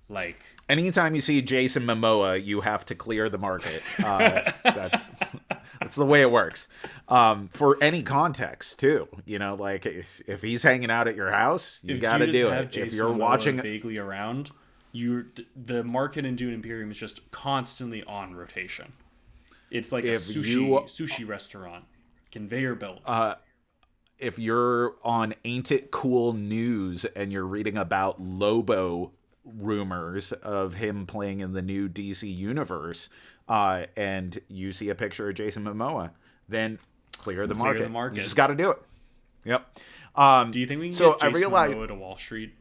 Like, anytime you see Jason Momoa, you have to clear the market. That's the way it works. For any context too, you know, like if he's hanging out at your house, you got to do it. Jason if you're Momoa watching vaguely around, the market in Dune Imperium is just constantly on rotation. It's like a sushi restaurant, conveyor belt. If you're on Ain't It Cool News and you're reading about Lobo rumors of him playing in the new DC universe, and you see a picture of Jason Momoa, then clear the market. You just got to do it. Yep. Do you think we can get Jason Momoa to Wall Street?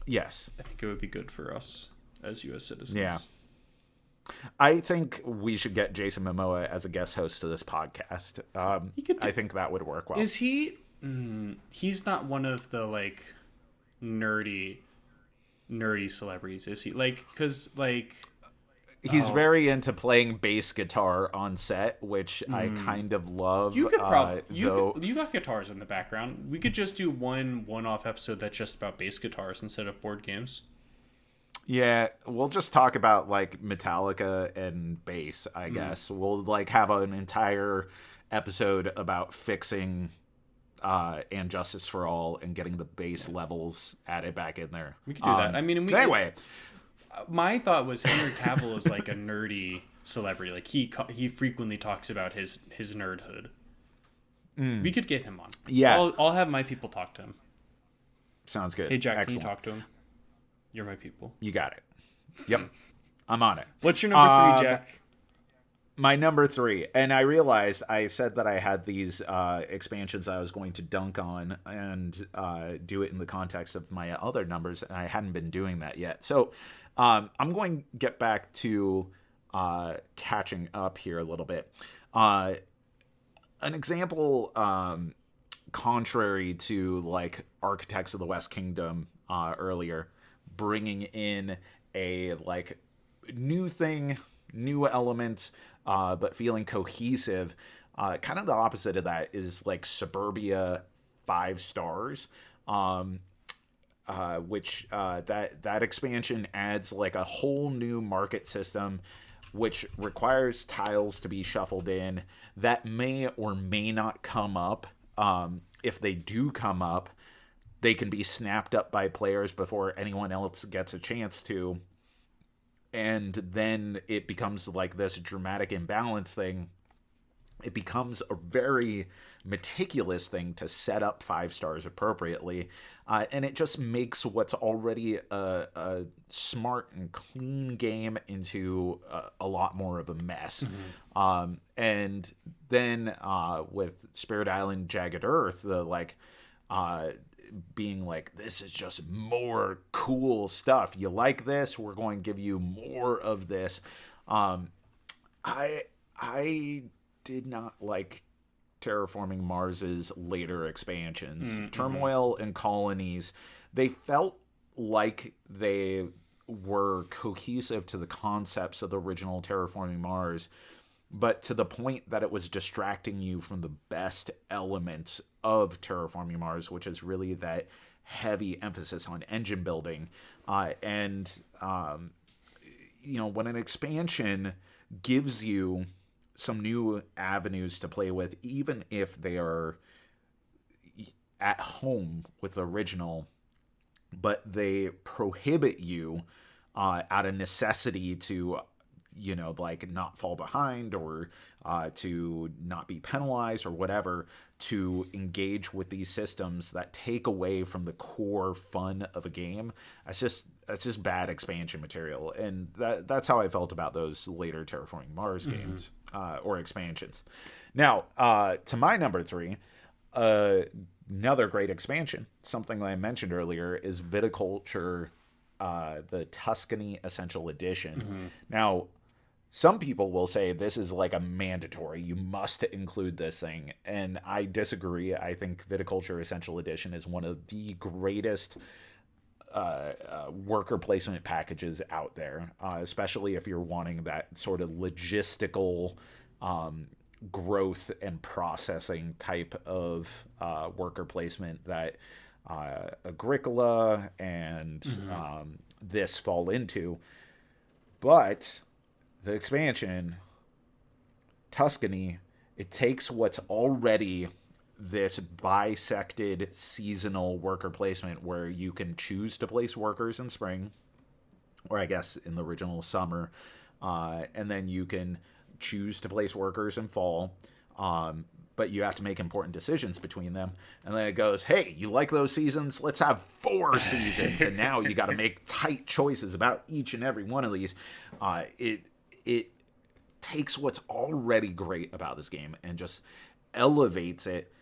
Yes. I think it would be good for us as U.S. citizens. Yeah. I think we should get Jason Momoa as a guest host to this podcast. I think that would work well. Is he? He's not one of the like nerdy celebrities, is he? Like, because like he's very into playing bass guitar on set, which I kind of love. You could probably you got guitars in the background. We could just do one-off episode that's just about bass guitars instead of board games. Yeah, we'll just talk about like Metallica and bass, I guess. We'll like have an entire episode about fixing and Justice for All and getting the bass levels added back in there. We could do that. I mean, anyway, My thought was Henry Cavill is like a nerdy celebrity. Like he frequently talks about his nerdhood. We could get him on. Yeah. I'll have my people talk to him. Sounds good. Hey, Jack, Excellent. can you talk to him? You're my people. You got it. Yep. I'm on it. What's your number 3, Jack? My number 3, and I realized I said that I had these expansions I was going to dunk on and do it in the context of my other numbers, and I hadn't been doing that yet. So I'm going to get back to catching up here a little bit. An example, contrary to like Architects of the West Kingdom earlier, bringing in a like new thing, new element, but feeling cohesive. Kind of the opposite of that is like Suburbia 5 stars, which that expansion adds like a whole new market system, which requires tiles to be shuffled in that may or may not come up. If they do come up, they can be snapped up by players before anyone else gets a chance to. And then it becomes like this dramatic imbalance thing. It becomes a very meticulous thing to set up 5 stars appropriately. And it just makes what's already a smart and clean game into a lot more of a mess. And then with Spirit Island Jagged Earth, the like being like, this is just more cool stuff. You like this? We're going to give you more of this. I did not like Terraforming Mars's later expansions. Turmoil and Colonies, they felt like they were cohesive to the concepts of the original Terraforming Mars, but to the point that it was distracting you from the best elements of Terraforming Mars, which is really that heavy emphasis on engine building. When an expansion gives you some new avenues to play with, even if they are at home with the original, but they prohibit you out of necessity to like not fall behind or to not be penalized or whatever, to engage with these systems that take away from the core fun of a game. That's just bad expansion material. And that's how I felt about those later Terraforming Mars games or expansions. Now, to my number 3, another great expansion, something that I mentioned earlier, is Viticulture, the Tuscany Essential Edition. Now, some people will say this is like a mandatory, you must include this thing, and I disagree. I think Viticulture Essential Edition is one of the greatest worker placement packages out there, especially if you're wanting that sort of logistical growth and processing type of worker placement that Agricola and this fall into. But the expansion, Tuscany, it takes what's already this bisected seasonal worker placement where you can choose to place workers in spring, or I guess in the original summer, and then you can choose to place workers in fall, but you have to make important decisions between them. And then it goes, hey, you like those seasons? Let's have 4 seasons. And now you got to make tight choices about each and every one of these. It takes what's already great about this game and just elevates it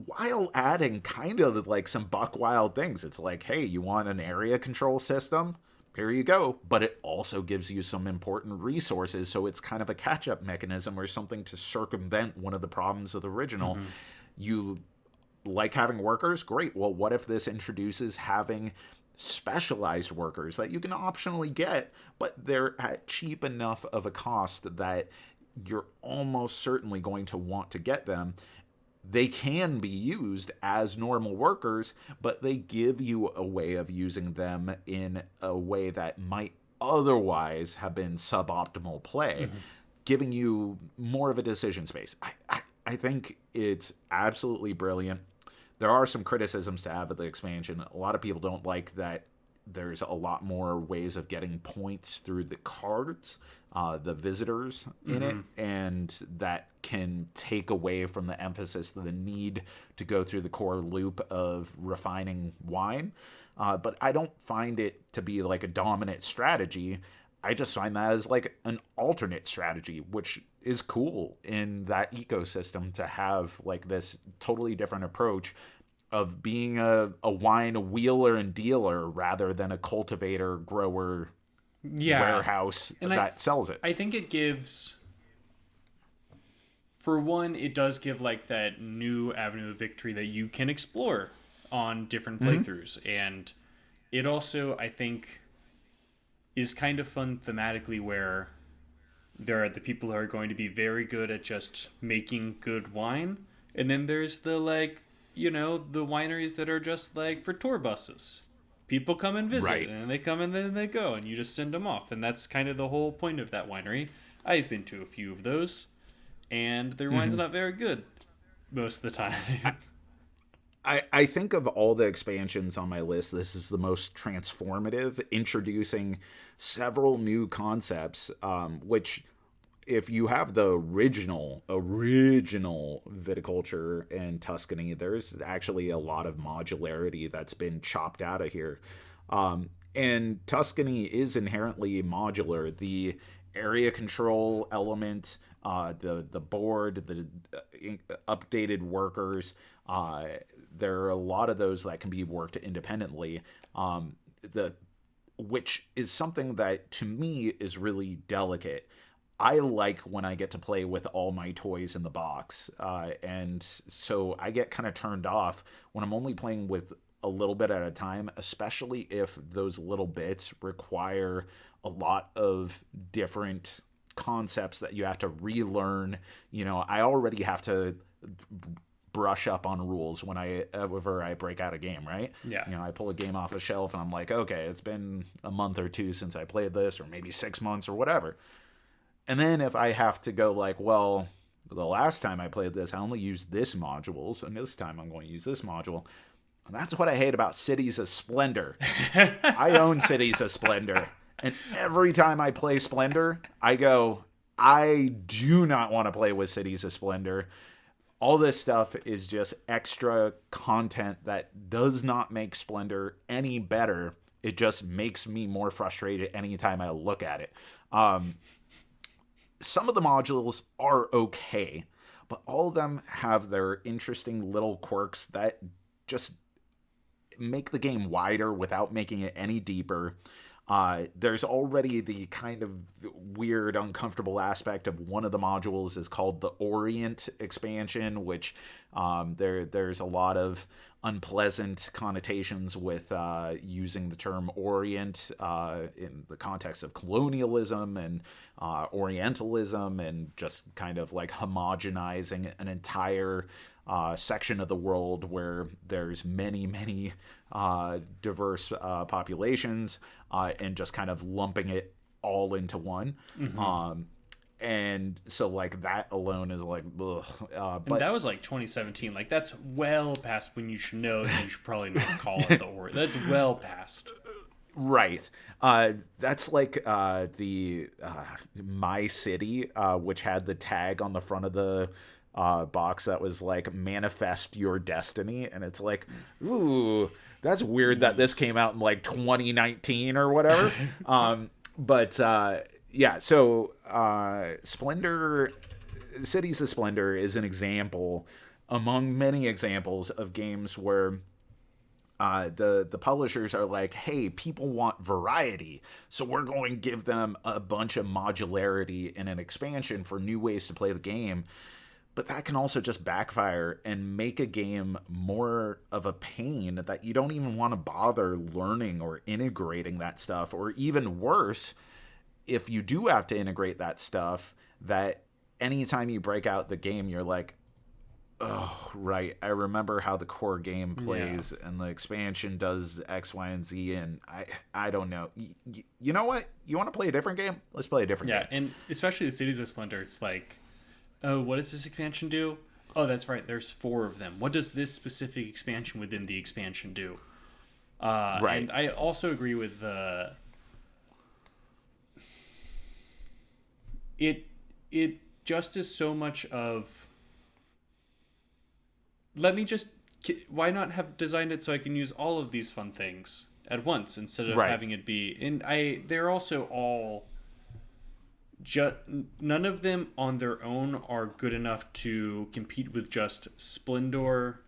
while adding kind of like some buck wild things. It's like, hey, you want an area control system? Here you go. But it also gives you some important resources, so it's kind of a catch-up mechanism or something to circumvent one of the problems of the original. You like having workers? Great. Well, what if this introduces having specialized workers that you can optionally get, but they're at cheap enough of a cost that you're almost certainly going to want to get them. They can be used as normal workers, but they give you a way of using them in a way that might otherwise have been suboptimal play, giving you more of a decision space. I think it's absolutely brilliant. There are some criticisms to have of the expansion. A lot of people don't like that there's a lot more ways of getting points through the cards, the visitors in it, and that can take away from the emphasis, the need to go through the core loop of refining wine. But I don't find it to be like a dominant strategy. I just find that as like an alternate strategy, which is cool in that ecosystem to have like this totally different approach of being a wine wheeler and dealer rather than a cultivator, grower, warehouse that sells it. I think it gives, for one, it does give like that new avenue of victory that you can explore on different playthroughs. And it also, I think, is kind of fun thematically, where there are the people who are going to be very good at just making good wine. And then there's the like, the wineries that are just like for tour buses. People come and visit, and they come and then they go, and you just send them off. And that's kind of the whole point of that winery. I've been to a few of those, and their wine's not very good most of the time. I think of all the expansions on my list, this is the most transformative, introducing several new concepts, which if you have the original Viticulture and Tuscany, there's actually a lot of modularity that's been chopped out of here. And Tuscany is inherently modular. The area control element, the board, the updated workers, there are a lot of those that can be worked independently, which is something that to me is really delicate. I like when I get to play with all my toys in the box, and so I get kind of turned off when I'm only playing with a little bit at a time, especially if those little bits require a lot of different concepts that you have to relearn. I already have to brush up on rules whenever I break out a game, right? Yeah. I pull a game off a shelf and I'm like, okay, it's been a month or two since I played this, or maybe 6 months or whatever. And then if I have to go like, well, the last time I played this, I only used this module, so this time I'm going to use this module. And that's what I hate about Cities of Splendor. I own Cities of Splendor. And every time I play Splendor, I go, I do not want to play with Cities of Splendor. All this stuff is just extra content that does not make Splendor any better. It just makes me more frustrated anytime I look at it. Some of the modules are okay, but all of them have their interesting little quirks that just make the game wider without making it any deeper. There's already the kind of weird, uncomfortable aspect of one of the modules is called the Orient expansion, which there's a lot of unpleasant connotations with using the term Orient in the context of colonialism and Orientalism, and just kind of like homogenizing an entire section of the world where there's many diverse populations, and just kind of lumping it all into one. And so like that alone is like, ugh. But that was like 2017. Like that's well past when you should know that you should probably not call it the Orient. That's well past. Right. That's like the My City, which had the tag on the front of the box that was like manifest your destiny, and it's like, ooh, that's weird that this came out in like 2019 or whatever. Yeah, so Splendor, Cities of Splendor is an example among many examples of games where the publishers are like, hey, people want variety, so we're going to give them a bunch of modularity in an expansion for new ways to play the game. But that can also just backfire and make a game more of a pain that you don't even want to bother learning or integrating that stuff. Or even worse, if you do have to integrate that stuff, that anytime you break out the game, you're like, oh, right, I remember how the core game plays, and the expansion does X, Y, and Z, and I don't know. You know what? You want to play a different game? Let's play a different game. Yeah, and especially the Cities of Splendor, it's like, oh, what does this expansion do? Oh, that's right, there's 4 of them. What does this specific expansion within the expansion do? Right. And I also agree with it just is so much of, why not have designed it so I can use all of these fun things at once instead of having it be, and they're also all none of them on their own are good enough to compete with just Splendor.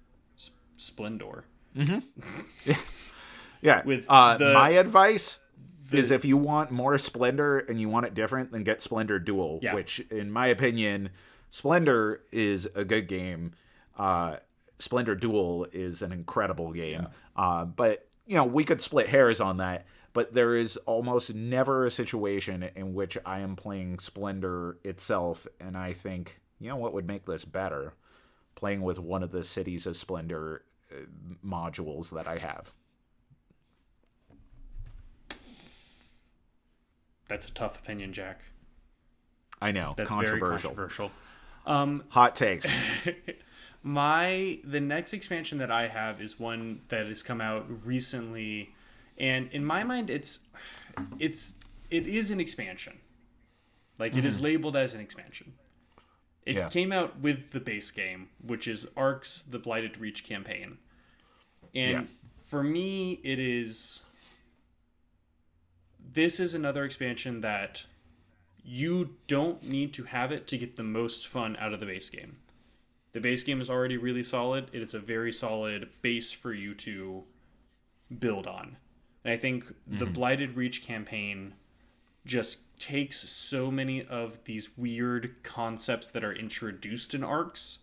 Mm-hmm. Yeah. With my advice is, if you want more Splendor and you want it different, then get Splendor Duel, which, in my opinion, Splendor is a good game. Splendor Duel is an incredible game. Yeah. But, we could split hairs on that. But there is almost never a situation in which I am playing Splendor itself, and I think, what would make this better? Playing with one of the Cities of Splendor modules that I have. That's a tough opinion, Jack. I know. That's controversial. Very controversial. Hot takes. The next expansion that I have is one that has come out recently, and in my mind, it is an expansion. Like, it is labeled as an expansion. It came out with the base game, which is Arcs: The Blighted Reach campaign. And for me, this is another expansion that you don't need to have it to get the most fun out of the base game. The base game is already really solid. It is a very solid base for you to build on. And I think the Blighted Reach campaign just takes so many of these weird concepts that are introduced in Arcs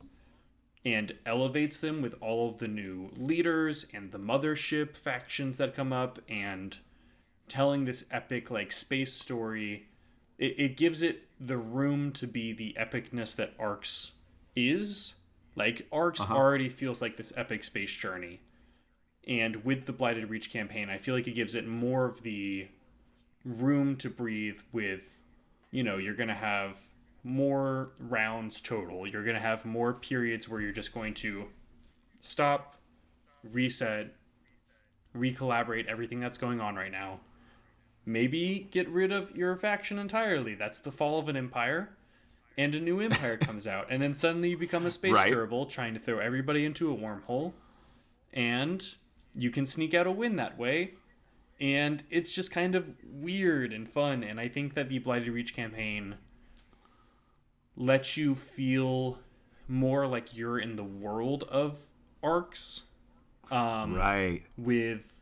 and elevates them with all of the new leaders and the mothership factions that come up, and telling this epic space story. It gives it the room to be the epicness that Arcs is. Arcs already feels like this epic space journey. And with the Blighted Reach campaign, I feel like it gives it more of the room to breathe with, you're going to have more rounds total. You're going to have more periods where you're just going to stop, reset, recollaborate everything that's going on right now. Maybe get rid of your faction entirely. That's the fall of an empire. And a new empire comes out. And then suddenly you become a space gerbil trying to throw everybody into a wormhole. And you can sneak out a win that way. And it's just kind of weird and fun. And I think that the Blighted Reach campaign lets you feel more like you're in the world of Arcs. With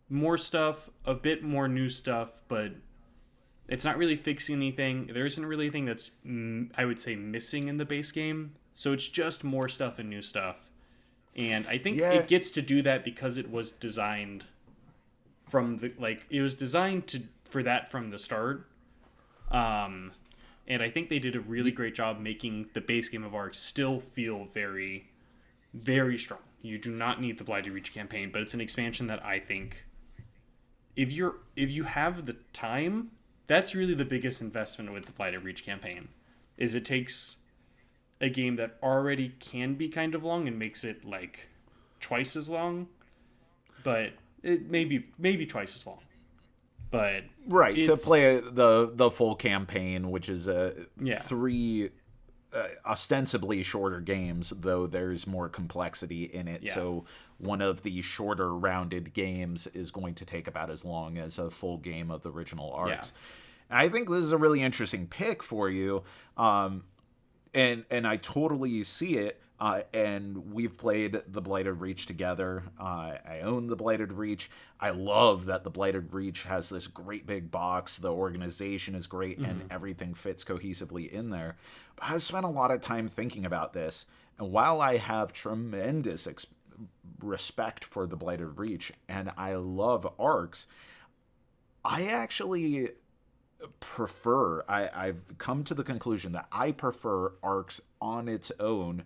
more stuff, a bit more new stuff, but it's not really fixing anything. There isn't really anything that's, I would say, missing in the base game. So it's just more stuff and new stuff. And I think it gets to do that because it was designed from for that from the start. And I think they did a really great job making the base game of Arcs still feel very, very strong. You do not need the Blighted Reach campaign, but it's an expansion that I think, if you have the time, that's really the biggest investment with the Blighted Reach campaign, is it takes a game that already can be kind of long and makes it twice as long, but it maybe twice as long. But to play the full campaign, which is 3 ostensibly shorter games, though there's more complexity in it. So one of the shorter rounded games is going to take about as long as a full game of the original Arcs. And I think this is a really interesting pick for you. And I totally see it. And we've played the Blighted Reach together. I own the Blighted Reach. I love that the Blighted Reach has this great big box. The organization is great, and everything fits cohesively in there. But I've spent a lot of time thinking about this. And while I have tremendous respect for the Blighted Reach, and I love Arcs, I actually prefer, I've come to the conclusion that I prefer Arcs on its own,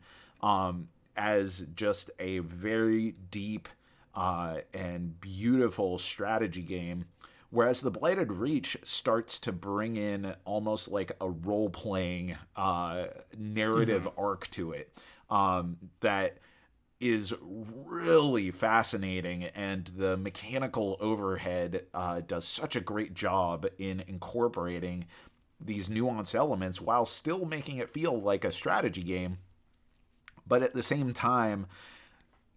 as just a very deep and beautiful strategy game, whereas the Blighted Reach starts to bring in almost like a role-playing narrative arc to it, that is really fascinating, and the mechanical overhead does such a great job in incorporating these nuanced elements while still making it feel like a strategy game. But at the same time,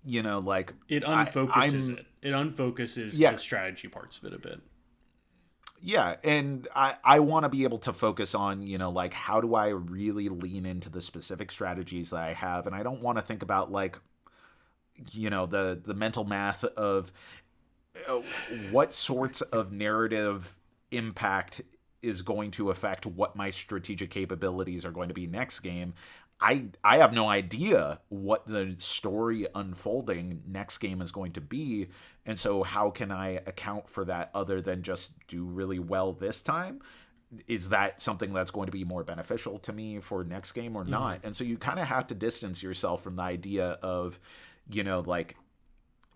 like it unfocuses it. It unfocuses the strategy parts of it a bit. Yeah, and I want to be able to focus on, like, how do I really lean into the specific strategies that I have? And I don't want to think about, like, the mental math of what sorts of narrative impact is going to affect what my strategic capabilities are going to be next game. I have no idea what the story unfolding next game is going to be. And so how can I account for that other than just do really well this time? Is that something that's going to be more beneficial to me for next game or not? Mm-hmm. And so you kind of have to distance yourself from the idea of, like,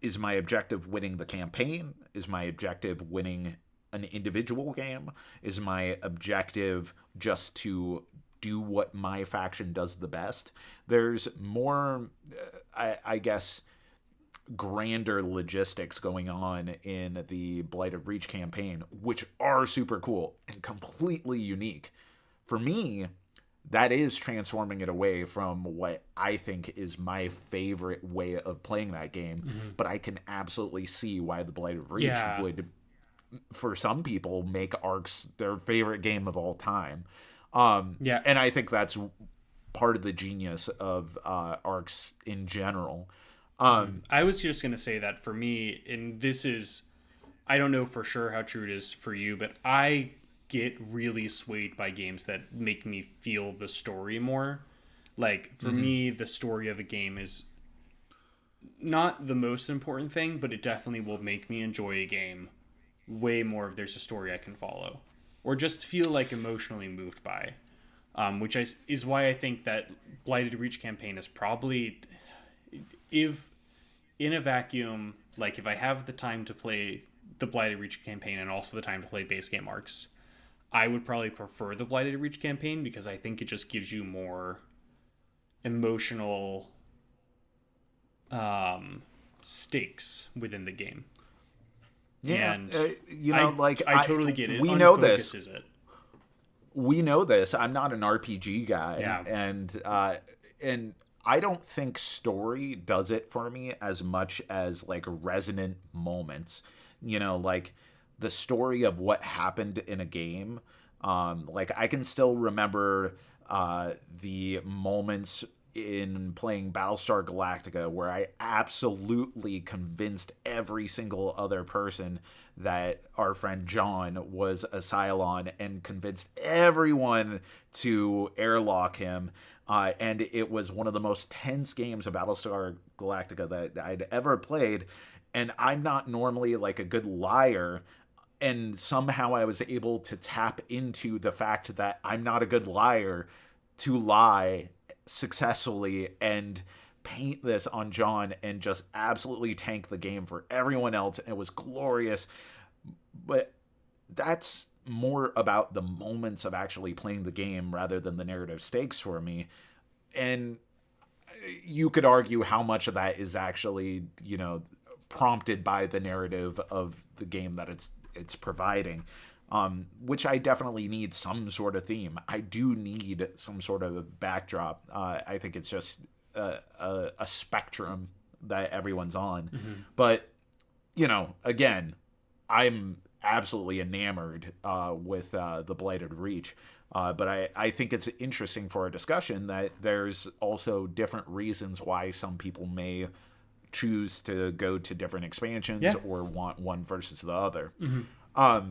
is my objective winning the campaign? Is my objective winning an individual game? Is my objective just to do what my faction does the best? There's more, I guess, grander logistics going on in the Blighted Reach campaign, which are super cool and completely unique. For me, that is transforming it away from what I think is my favorite way of playing that game. Mm-hmm. But I can absolutely see why the Blighted Reach would, for some people, make Arcs their favorite game of all time. And I think that's part of the genius of Arcs in general. I was just going to say that for me, and this is, I don't know for sure how true it is for you, but I get really swayed by games that make me feel the story more. Like, for me, the story of a game is not the most important thing, but it definitely will make me enjoy a game way more if there's a story I can follow, or just feel like emotionally moved by, which is why I think that Blighted Reach campaign is probably, if in a vacuum, like if I have the time to play the Blighted Reach campaign and also the time to play base game Arcs, I would probably prefer the Blighted Reach campaign because I think it just gives you more emotional stakes within the game. Yeah, and I totally get it. We know this. We know this. I'm not an RPG guy, and I don't think story does it for me as much as like resonant moments. Like the story of what happened in a game. Like I can still remember the moments in playing Battlestar Galactica where I absolutely convinced every single other person that our friend John was a Cylon and convinced everyone to airlock him. And it was one of the most tense games of Battlestar Galactica that I'd ever played. And I'm not normally like a good liar. And somehow I was able to tap into the fact that I'm not a good liar to lie successfully and paint this on John and just absolutely tank the game for everyone else. And it was glorious. But that's more about the moments of actually playing the game rather than the narrative stakes for me. And you could argue how much of that is actually, prompted by the narrative of the game that it's providing. Which I definitely need some sort of theme. I do need some sort of backdrop. I think it's just a spectrum that everyone's on. Mm-hmm. But, again, I'm absolutely enamored with the Blighted Reach. But I think it's interesting for a discussion that there's also different reasons why some people may choose to go to different expansions or want one versus the other. Mm-hmm.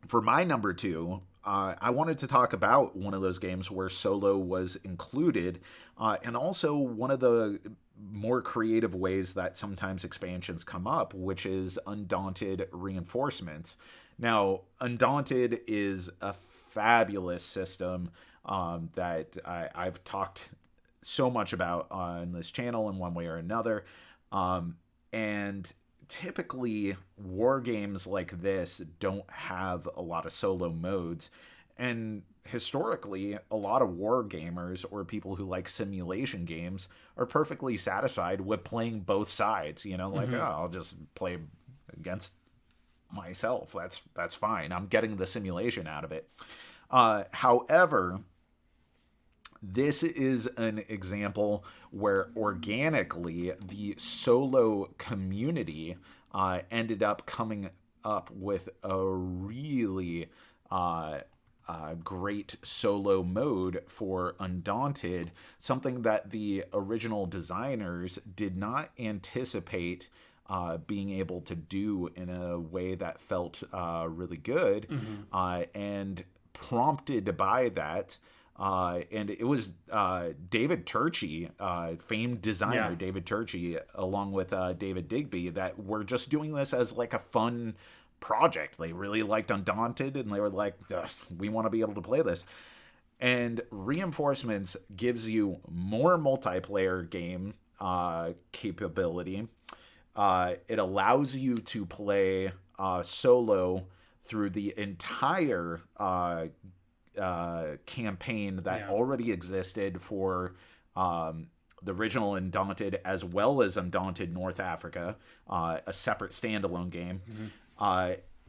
For my number 2, I wanted to talk about one of those games where solo was included, and also one of the more creative ways that sometimes expansions come up, which is Undaunted Reinforcements. Now, Undaunted is a fabulous system that I've talked so much about on this channel in one way or another, and typically war games like this don't have a lot of solo modes, and historically, a lot of war gamers or people who like simulation games are perfectly satisfied with playing both sides. You know, like, oh, I'll just play against myself. That's fine. I'm getting the simulation out of it. However, this is an example where organically the solo community ended up coming up with a really great solo mode for Undaunted, something that the original designers did not anticipate being able to do in a way that felt really good, and prompted by that. And it was David Turczi, famed designer David Turczi, along with David Digby, that were just doing this as like a fun project. They really liked Undaunted, and they were like, we want to be able to play this. And Reinforcements gives you more multiplayer game capability. It allows you to play solo through the entire campaign that already existed for the original Undaunted, as well as Undaunted North Africa, a separate standalone game.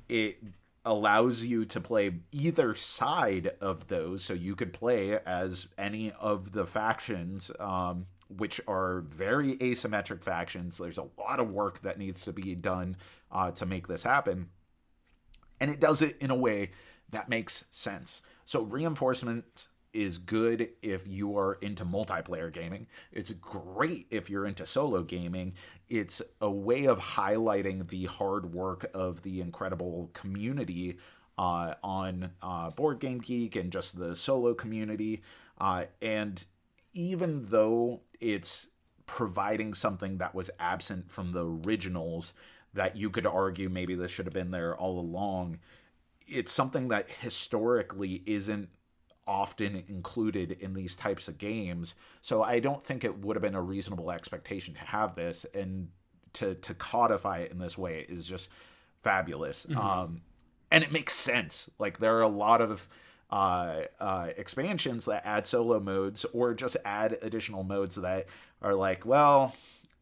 It allows you to play either side of those, so you could play as any of the factions, which are very asymmetric factions. There's a lot of work that needs to be done to make this happen, and it does it in a way that makes sense. So Reinforcement is good if you are into multiplayer gaming. It's great if you're into solo gaming. It's a way of highlighting the hard work of the incredible community on Board Game Geek and just the solo community. And even though it's providing something that was absent from the originals, that you could argue maybe this should have been there all along, it's something that historically isn't often included in these types of games. So I don't think it would have been a reasonable expectation to have this, and to codify it in this way is just fabulous. And it makes sense. Like, there are a lot of expansions that add solo modes or just add additional modes that are like, well,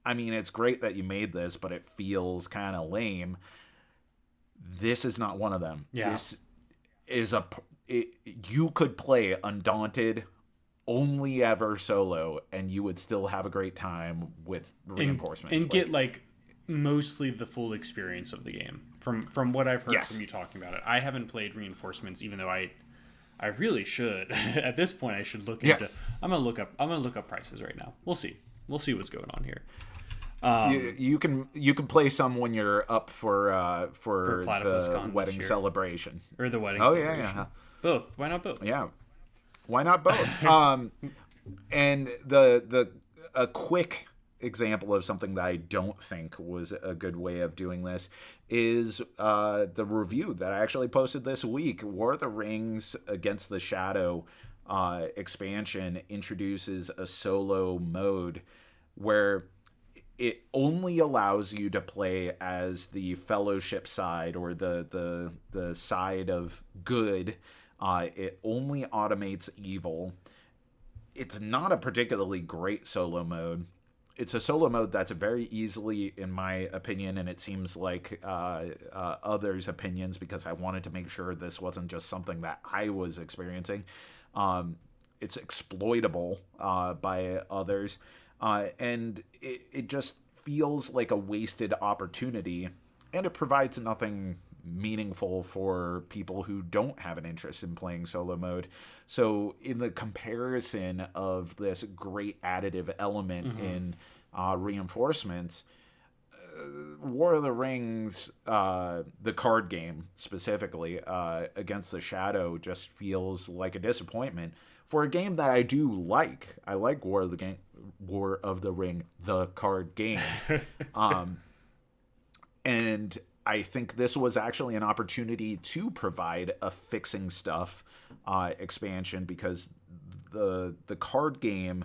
I mean, it's great that you made this, but it feels kind of lame. This is not one of them. This is you could play Undaunted only ever solo, and you would still have a great time with Reinforcements. And get like mostly the full experience of the game from what I've heard from you talking about it. I haven't played Reinforcements, even though I really should. At this point, I should look into. I'm gonna look up prices right now. We'll see what's going on here. You can play some when you're up for the wedding celebration or the wedding. celebration. Yeah. Both. Why not both? Yeah. Why not both? And a quick example of something that I don't think was a good way of doing this is the review that I actually posted this week. War of the Rings Against the Shadow expansion introduces a solo mode where it only allows you to play as the Fellowship side, or the side of good. It only automates evil. It's not a particularly great solo mode. It's a solo mode that's very easily, in my opinion, and it seems like others' opinions, because I wanted to make sure this wasn't just something that I was experiencing. It's exploitable by others. And it just feels like a wasted opportunity, and it provides nothing meaningful for people who don't have an interest in playing solo mode. So in the comparison of this great additive element in Reinforcements, War of the Rings, the card game specifically, Against the Shadow, just feels like a disappointment for a game that I do like. I like War of the Ring, the card game. And I think this was actually an opportunity to provide a fixing stuff expansion, because the card game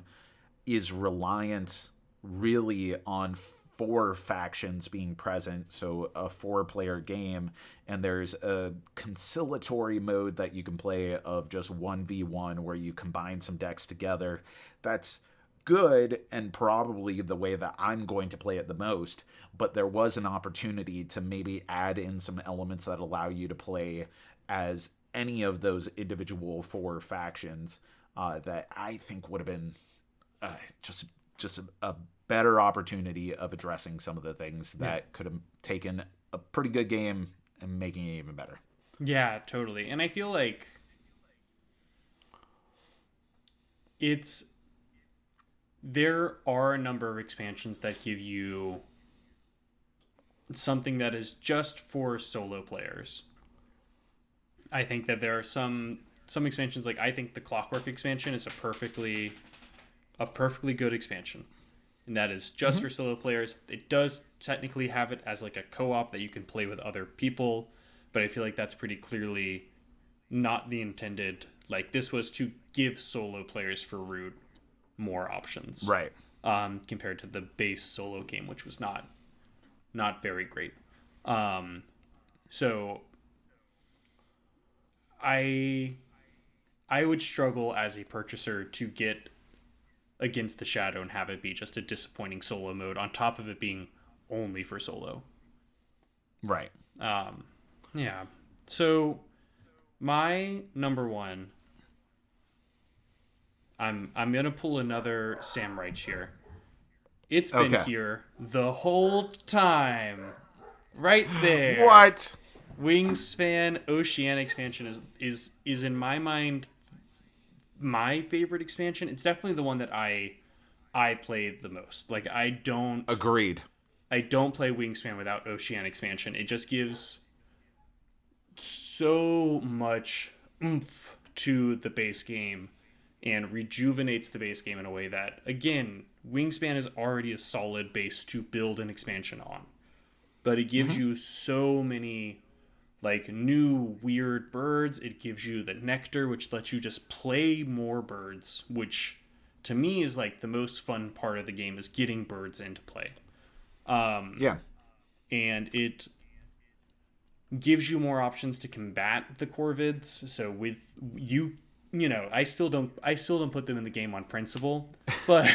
is reliant really on 4 factions being present, so a 4-player game, and there's a conciliatory mode that you can play of just 1v1 where you combine some decks together. That's good and probably the way that I'm going to play it the most, but there was an opportunity to maybe add in some elements that allow you to play as any of those individual 4 factions that I think would have been just a better opportunity of addressing some of the things that could have taken a pretty good game and making it even better. Yeah, totally. And I feel like there are a number of expansions that give you something that is just for solo players. I think that there are some expansions, like I think the Clockwork expansion is a perfectly good expansion. And that is just for solo players. It does technically have it as like a co-op that you can play with other people, but I feel like that's pretty clearly not the intended. Like, this was to give solo players for Root more options, right? Compared to the base solo game, which was not very great. So I would struggle as a purchaser to get Against the Shadow and have it be just a disappointing solo mode on top of it being only for solo. Right. Yeah. So my number one, I'm gonna pull another Sam Reich here. It's been here the whole time. Right there. What? Wingspan Oceania expansion is in my mind my favorite expansion. It's definitely the one that I played the most. Like, Agreed. I don't play Wingspan without Oceania expansion. It just gives so much oomph to the base game and rejuvenates the base game in a way that, again, Wingspan is already a solid base to build an expansion on. But it gives you so many like new weird birds. It gives you the nectar, which lets you just play more birds, which to me is like the most fun part of the game, is getting birds into play. And it gives you more options to combat the corvids. So with you know, I still don't put them in the game on principle, but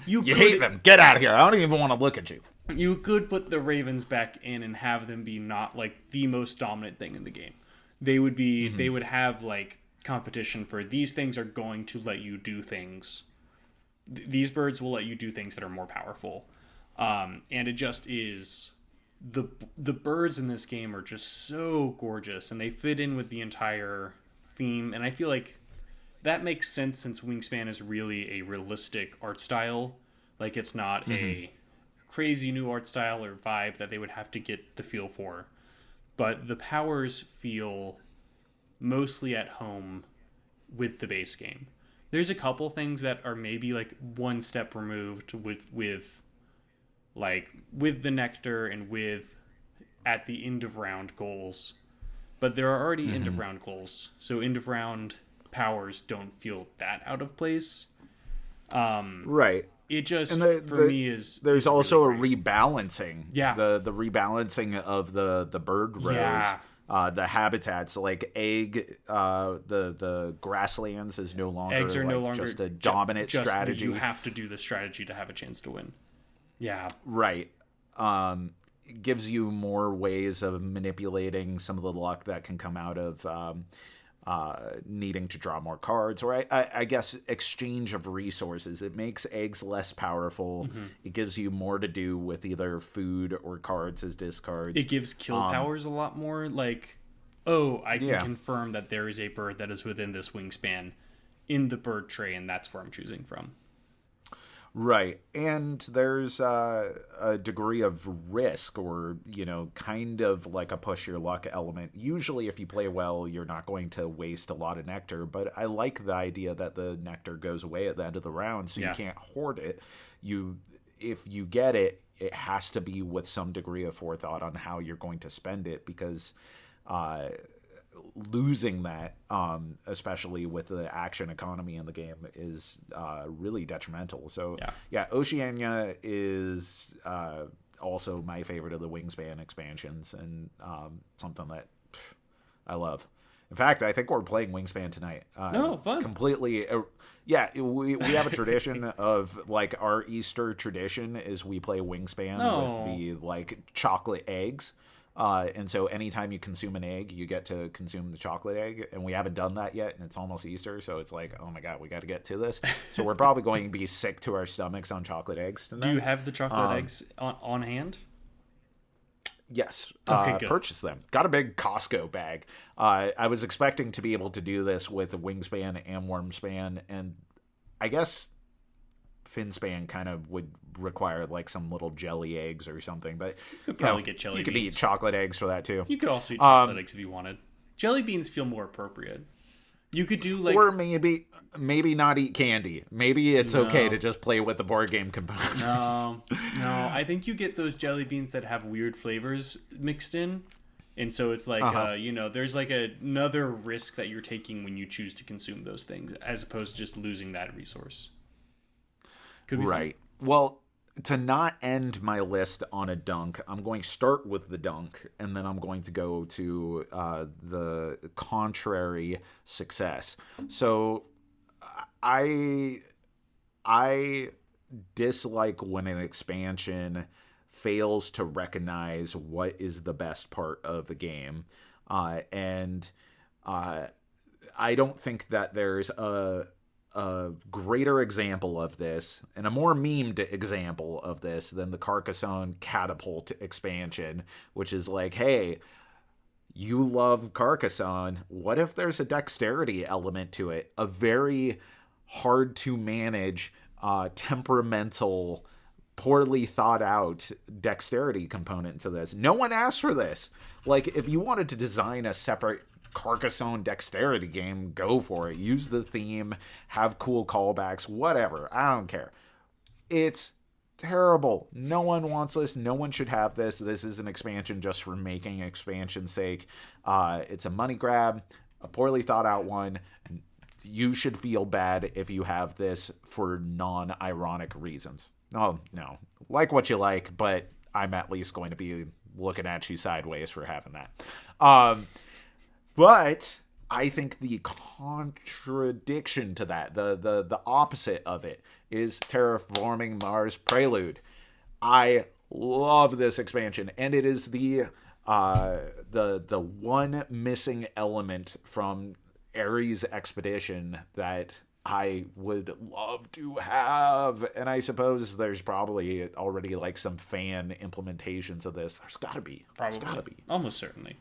you hate them. Get out of here. I don't even want to look at you. You could put the ravens back in and have them be not like the most dominant thing in the game. They would be they would have like competition for these things are going to let you do things. These birds will let you do things that are more powerful. And it just is the birds in this game are just so gorgeous, and they fit in with the entire theme. And I feel like that makes sense since Wingspan is really a realistic art style. Like, it's not a crazy new art style or vibe that they would have to get the feel for, but the powers feel mostly at home with the base game. There's a couple things that are maybe like one step removed with the nectar and with at the end of round goals, but there are already end of round goals, so end of round powers don't feel that out of place. Right. It just, for me, is... There's also really a rebalancing. Yeah. The rebalancing of the bird rows. Yeah. The habitats, like the grasslands is no longer... Eggs are no longer just a dominant strategy. You have to do the strategy to have a chance to win. Yeah. Right. It gives you more ways of manipulating some of the luck that can come out of... needing to draw more cards, or I guess exchange of resources. It makes eggs less powerful. It gives you more to do with either food or cards as discards. It gives kill powers a lot more. Like, I can confirm that there is a bird that is within this wingspan in the bird tray, and that's where I'm choosing from. Right. And there's a degree of risk, or, kind of like a push your luck element. Usually if you play well, you're not going to waste a lot of nectar, but I like the idea that the nectar goes away at the end of the round, so you can't hoard it. If you get it, it has to be with some degree of forethought on how you're going to spend it, because losing that, especially with the action economy in the game, is really detrimental. So yeah, Oceania is also my favorite of the Wingspan expansions, and something that I love. In fact, I think we're playing Wingspan tonight. Fun. Completely. We have a tradition of, like, our Easter tradition is we play Wingspan with the, like, chocolate eggs. And so anytime you consume an egg, you get to consume the chocolate egg. And we haven't done that yet, and it's almost Easter. So it's like, oh my God, we got to get to this. So we're probably going to be sick to our stomachs on chocolate eggs tonight. Do you have the chocolate eggs on hand? Yes. Okay, purchase them. Got a big Costco bag. I was expecting to be able to do this with Wingspan and Wormspan, and I guess Finspan kind of would require like some little jelly eggs or something, but you could probably get jelly beans. You could eat chocolate eggs for that too. You could also eat chocolate eggs if you wanted. Jelly beans feel more appropriate. You could do like, or maybe not eat candy. Maybe it's okay to just play with the board game components. No. I think you get those jelly beans that have weird flavors mixed in, and so it's like there's like another risk that you're taking when you choose to consume those things, as opposed to just losing that resource. Could be right. Fun. Well, to not end my list on a dunk, I'm going to start with the dunk, and then I'm going to go to the contrary success. So I dislike when an expansion fails to recognize what is the best part of the game. And I don't think that there's a greater example of this and a more memed example of this than the Carcassonne Catapult expansion, which is like, hey, you love Carcassonne. What if there's a dexterity element to it? A very hard to manage, temperamental, poorly thought out dexterity component to this. No one asked for this. Like, if you wanted to design a separate Carcassonne dexterity game, go for it. Use the theme, have cool callbacks, whatever. I don't care. It's terrible. No one wants this. No one should have this. This is an expansion just for making expansion's sake. It's a money grab, a poorly thought out one. You should feel bad if you have this for non-ironic reasons. No, like what you like, but I'm at least going to be looking at you sideways for having that. But I think the contradiction to that, the opposite of it, is Terraforming Mars Prelude. I love this expansion, and it is the one missing element from Ares Expedition that I would love to have. And I suppose there's probably already like some fan implementations of this. There's got to be. Probably. There's got to be. Almost certainly.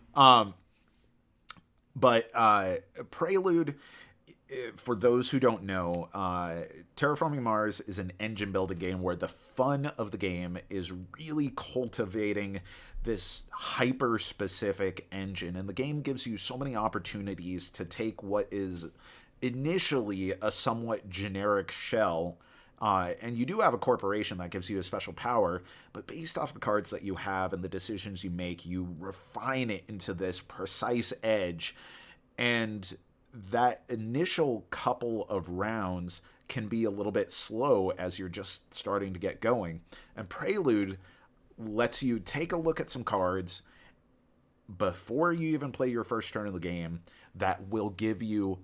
But Prelude, for those who don't know, Terraforming Mars is an engine building game where the fun of the game is really cultivating this hyper-specific engine. And the game gives you so many opportunities to take what is initially a somewhat generic shell, and you do have a corporation that gives you a special power, but based off the cards that you have and the decisions you make, you refine it into this precise edge. And that initial couple of rounds can be a little bit slow as you're just starting to get going. And Prelude lets you take a look at some cards before you even play your first turn of the game that will give you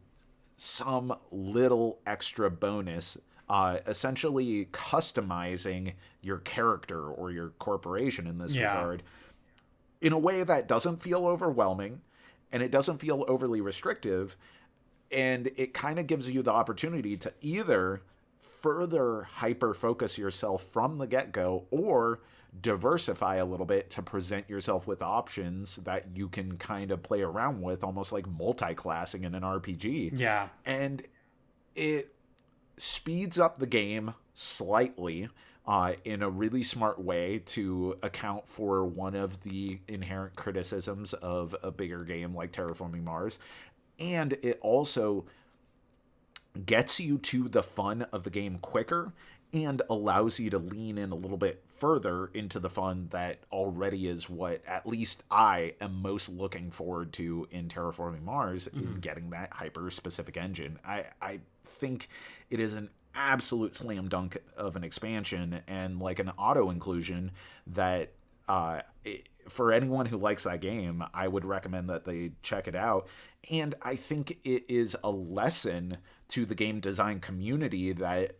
some little extra bonus, essentially customizing your character or your corporation in this regard in a way that doesn't feel overwhelming and it doesn't feel overly restrictive. And it kind of gives you the opportunity to either further hyper-focus yourself from the get-go or diversify a little bit to present yourself with options that you can kind of play around with, almost like multi-classing in an RPG. Yeah. And it speeds up the game slightly in a really smart way to account for one of the inherent criticisms of a bigger game like Terraforming Mars. And it also gets you to the fun of the game quicker and allows you to lean in a little bit further into the fun that already is what at least I am most looking forward to in Terraforming Mars, in getting that hyper-specific engine. I think it is an absolute slam dunk of an expansion, and like an auto-inclusion that for anyone who likes that game, I would recommend that they check it out. And I think it is a lesson to the game design community that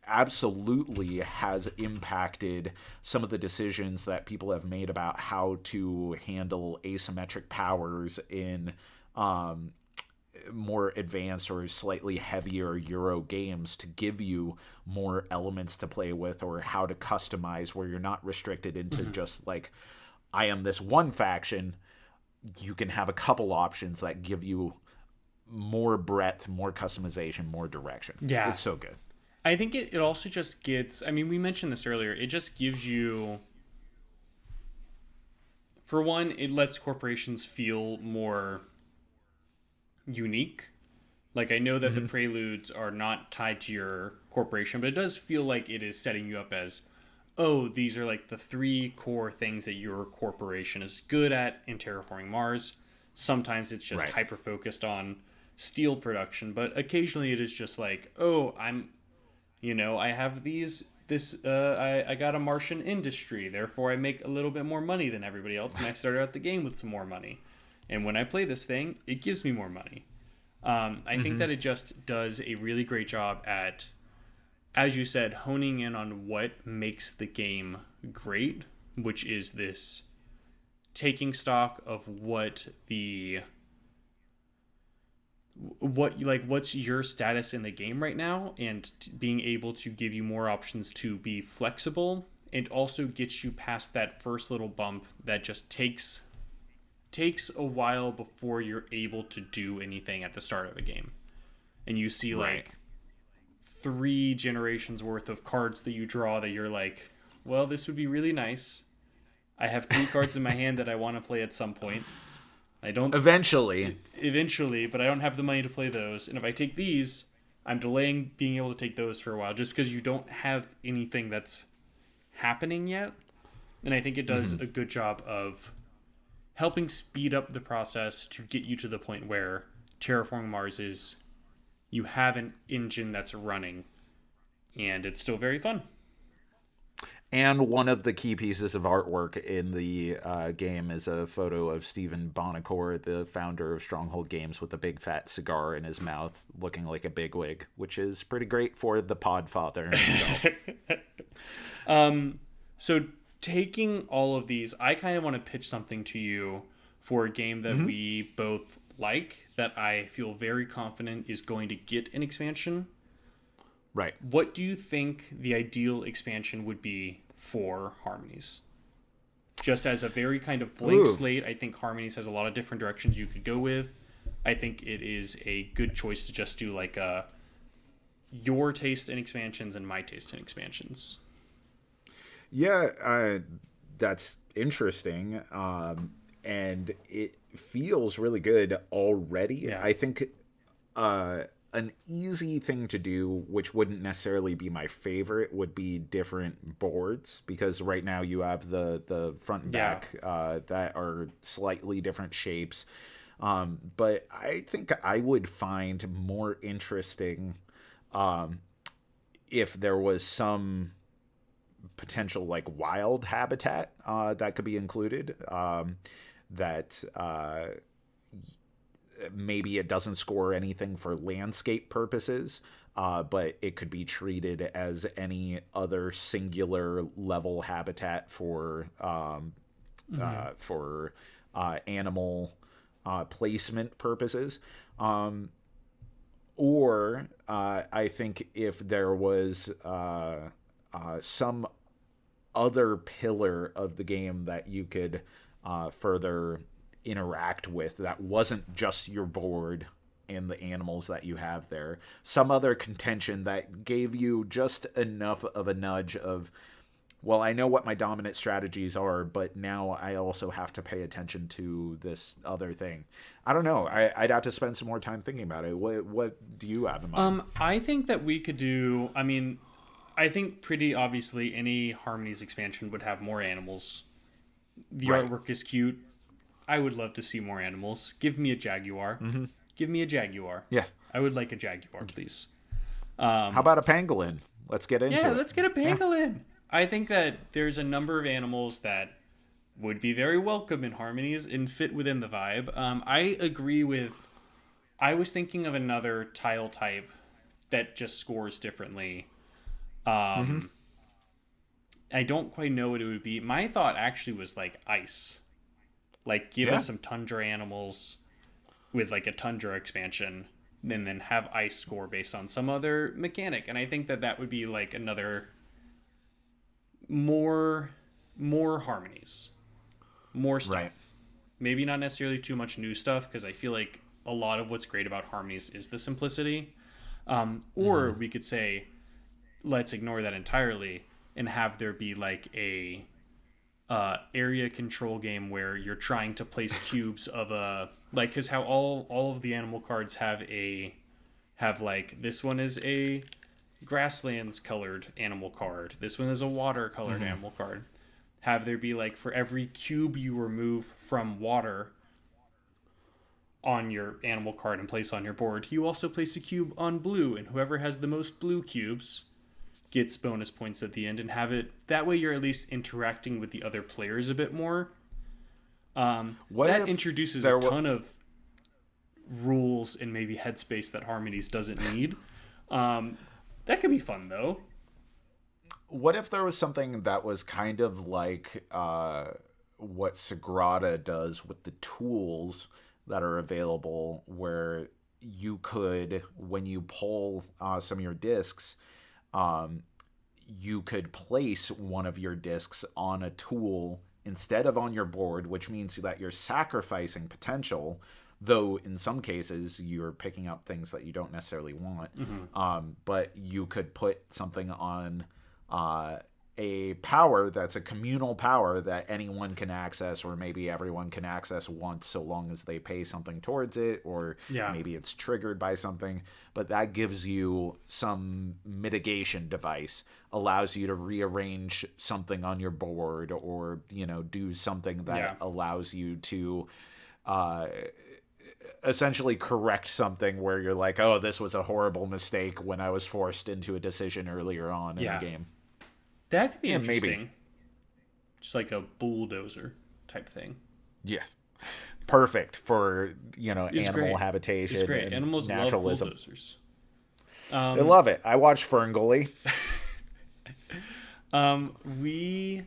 absolutely has impacted some of the decisions that people have made about how to handle asymmetric powers in more advanced or slightly heavier Euro games, to give you more elements to play with, or how to customize where you're not restricted into just like, I am this one faction. You can have a couple options that give you more breadth, more customization, more direction. Yeah. It's so good. I think it also just gets, I mean, we mentioned this earlier, it just gives you, for one, it lets corporations feel more unique. Like, I know that the preludes are not tied to your corporation, but it does feel like it is setting you up as, oh, these are like the 3 core things that your corporation is good at in Terraforming Mars. Sometimes it's just hyper-focused on steel production, but occasionally it is just like, oh, I have I got a Martian industry, therefore I make a little bit more money than everybody else, and I started out the game with some more money. And when I play this thing, it gives me more money. I think that it just does a really great job at, as you said, honing in on what makes the game great, which is this taking stock of what's your status in the game right now, and being able to give you more options to be flexible, and also gets you past that first little bump that just takes a while before you're able to do anything at the start of a game. And you see like 3 generations worth of cards that you draw that you're like, well, this would be really nice. I have 3 cards in my hand that I want to play at some point. I don't eventually, but I don't have the money to play those. And if I take these, I'm delaying being able to take those for a while, just because you don't have anything that's happening yet. And I think it does a good job of helping speed up the process to get you to the point where Terraforming Mars is, you have an engine that's running, and it's still very fun. And one of the key pieces of artwork in the game is a photo of Stephen Bonacore, the founder of Stronghold Games, with a big fat cigar in his mouth, looking like a bigwig, which is pretty great for the podfather himself. So taking all of these, I kind of want to pitch something to you for a game that we both like, that I feel very confident is going to get an expansion. Right. What do you think the ideal expansion would be for Harmonies? Just as a very kind of blank slate, I think Harmonies has a lot of different directions you could go with. I think it is a good choice to just do like your taste in expansions and my taste in expansions. Yeah, that's interesting. And it feels really good already. Yeah. I think an easy thing to do, which wouldn't necessarily be my favorite, would be different boards, because right now you have the front and back that are slightly different shapes. But I think I would find more interesting if there was some potential like wild habitat that could be included, that maybe it doesn't score anything for landscape purposes, but it could be treated as any other singular level habitat for animal placement purposes. Or I think if there was some other pillar of the game that you could further interact with that wasn't just your board and the animals that you have there, some other contention that gave you just enough of a nudge of, well, I know what my dominant strategies are, but now I also have to pay attention to this other thing. I don't know. I'd have to spend some more time thinking about it. What do you have in mind? I think that we could do, I mean, I think pretty obviously any Harmonies expansion would have more animals. The artwork is cute. I would love to see more animals. Give me a jaguar. Mm-hmm. Give me a jaguar. Yes. I would like a jaguar, please. How about a pangolin? Let's get into it. Yeah, let's get a pangolin. Yeah. I think that there's a number of animals that would be very welcome in Harmonies and fit within the vibe. I agree with... I was thinking of another tile type that just scores differently. I don't quite know what it would be. My thought actually was like ice. Like give us some tundra animals with like a tundra expansion and then have ice score based on some other mechanic. And I think that that would be like another more Harmonies. More stuff. Right. Maybe not necessarily too much new stuff, because I feel like a lot of what's great about Harmonies is the simplicity. Or we could say, let's ignore that entirely and have there be like a area control game where you're trying to place cubes of a... Like, because how all of the animal cards have like, this one is a grasslands colored animal card. This one is a water colored animal card. Have there be like, for every cube you remove from water on your animal card and place on your board, you also place a cube on blue, and whoever has the most blue cubes gets bonus points at the end, and have it that way you're at least interacting with the other players a bit more. That introduces a ton of rules and maybe headspace that Harmonies doesn't need. That could be fun though. What if there was something that was kind of like what Sagrada does with the tools that are available, where you could, when you pull some of your discs, you could place one of your discs on a tool instead of on your board, which means that you're sacrificing potential, though in some cases you're picking up things that you don't necessarily want. But you could put something on a power that's a communal power that anyone can access, or maybe everyone can access once, so long as they pay something towards it, or maybe it's triggered by something. But that gives you some mitigation device, allows you to rearrange something on your board, or do something that allows you to essentially correct something where you're like, oh, this was a horrible mistake when I was forced into a decision earlier on in the game. That could be interesting. Maybe. Just like a bulldozer type thing. Yes. Perfect for, animal great. habitation. It's great. And animals naturalism. love bulldozers. They love it. I watch Ferngully. We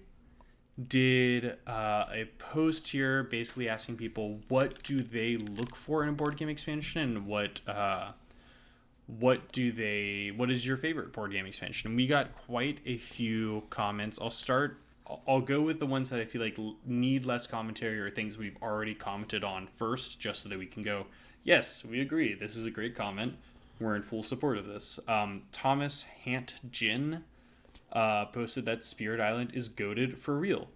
did a post here basically asking people what do they look for in a board game expansion, and what is your favorite board game expansion? And we got quite a few comments. I'll go with the ones that I feel like need less commentary, or things we've already commented on first, just so that we can go, yes, we agree, this is a great comment, we're in full support of this. Thomas Hant Jin posted that Spirit Island is goated for real.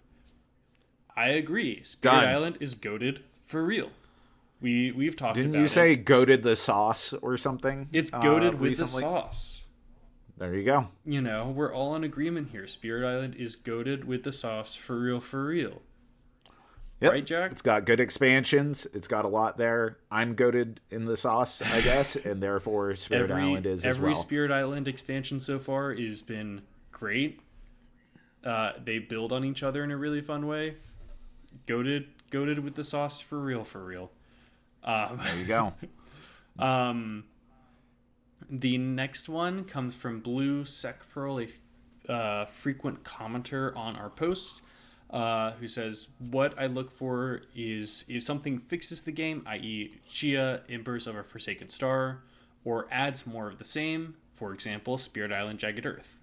I agree. Spirit Island is goated for real. We've talked about it. Didn't you say goated the sauce or something? It's goated with the sauce. There you go. We're all in agreement here. Spirit Island is goated with the sauce for real, for real. Yep. Right, Jack? It's got good expansions. It's got a lot there. I'm goated in the sauce, I guess, and therefore Spirit Island is as well. Every Spirit Island expansion so far has been great. They build on each other in a really fun way. Goated with the sauce for real, for real. There you go. The next one comes from Blue Sec Pearl, a frequent commenter on our post, who says, what I look for is if something fixes the game, i.e. Chia, Embers of a Forsaken Star, or adds more of the same, for example, Spirit Island Jagged Earth.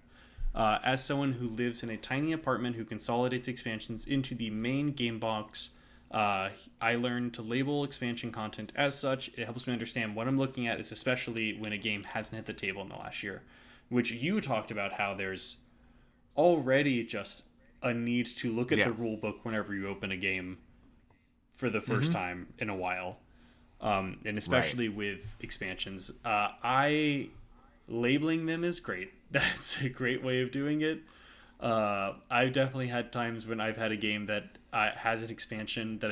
As someone who lives in a tiny apartment who consolidates expansions into the main game box, I learned to label expansion content as such. It helps me understand what I'm looking at, especially when a game hasn't hit the table in the last year, which you talked about how there's already just a need to look at the rule book whenever you open a game for the first time in a while. And especially with expansions, labeling them is great. That's a great way of doing it. I've definitely had times when I've had a game that has an expansion that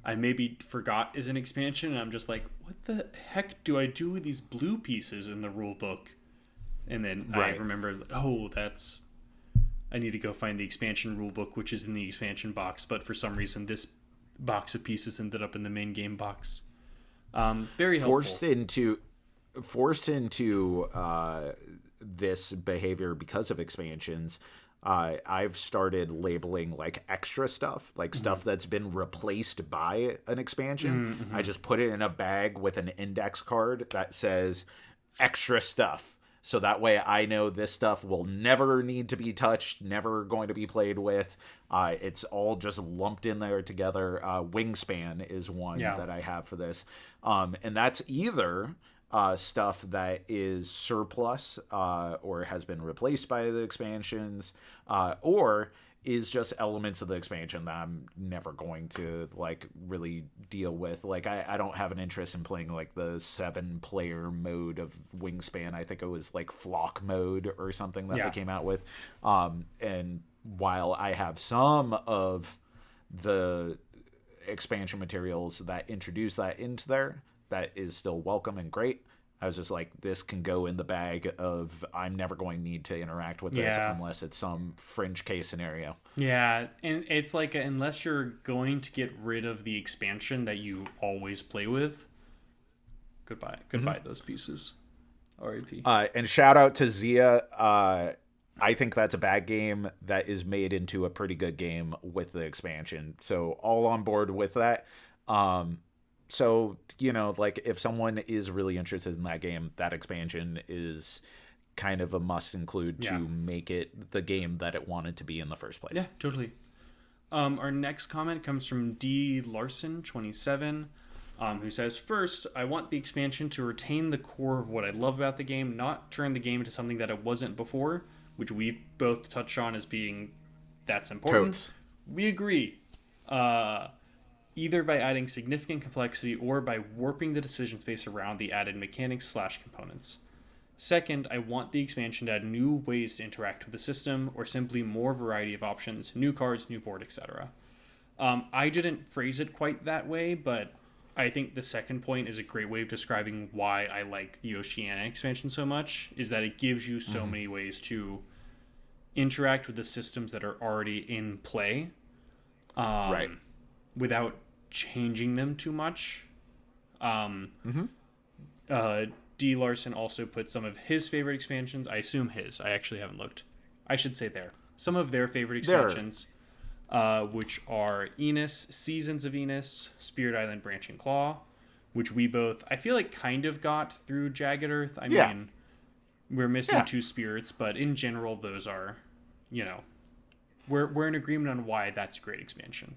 I maybe forgot is an expansion, and I'm just like, what the heck do I do with these blue pieces in the rule book? And then I remember, I need to go find the expansion rule book, which is in the expansion box, but for some reason this box of pieces ended up in the main game box. Very helpful. Forced into this behavior because of expansions. I've started labeling like extra stuff, like stuff that's been replaced by an expansion. Mm-hmm. I just put it in a bag with an index card that says extra stuff. So that way I know this stuff will never need to be touched, never going to be played with. It's all just lumped in there together. Wingspan is one that I have for this. And that's either stuff that is surplus or has been replaced by the expansions, or is just elements of the expansion that I'm never going to like really deal with. Like I don't have an interest in playing like the 7-player mode of Wingspan. I think it was like flock mode or something that they came out with. And while I have some of the expansion materials that introduce that into there, that is still welcome and great. I was just like, this can go in the bag of I'm never going to need to interact with this unless it's some fringe case scenario. Yeah, and it's like unless you're going to get rid of the expansion that you always play with, goodbye those pieces. R.I.P. And shout out to Zia. I think that's a bad game that is made into a pretty good game with the expansion. So all on board with that. So, like if someone is really interested in that game, that expansion is kind of a must include to make it the game that it wanted to be in the first place. Yeah, totally. Our next comment comes from D. Larson 27, who says, first, I want the expansion to retain the core of what I love about the game, not turn the game into something that it wasn't before, which we've both touched on as being that's important. Totes. We agree. Either by adding significant complexity or by warping the decision space around the added mechanics/components. Second, I want the expansion to add new ways to interact with the system, or simply more variety of options, new cards, new board, etc. I didn't phrase it quite that way, but I think the second point is a great way of describing why I like the Oceania expansion so much, is that it gives you so many ways to interact with the systems that are already in play. Without changing them too much. D. Larson also put some of his favorite expansions. I assume his. I actually haven't looked. I should say some of their favorite expansions, which are Enos, Seasons of Enos, Spirit Island Branching Claw, which we both, I feel like, kind of got through Jagged Earth. I mean, we're missing 2 spirits, but in general, those are, we're in agreement on why that's a great expansion.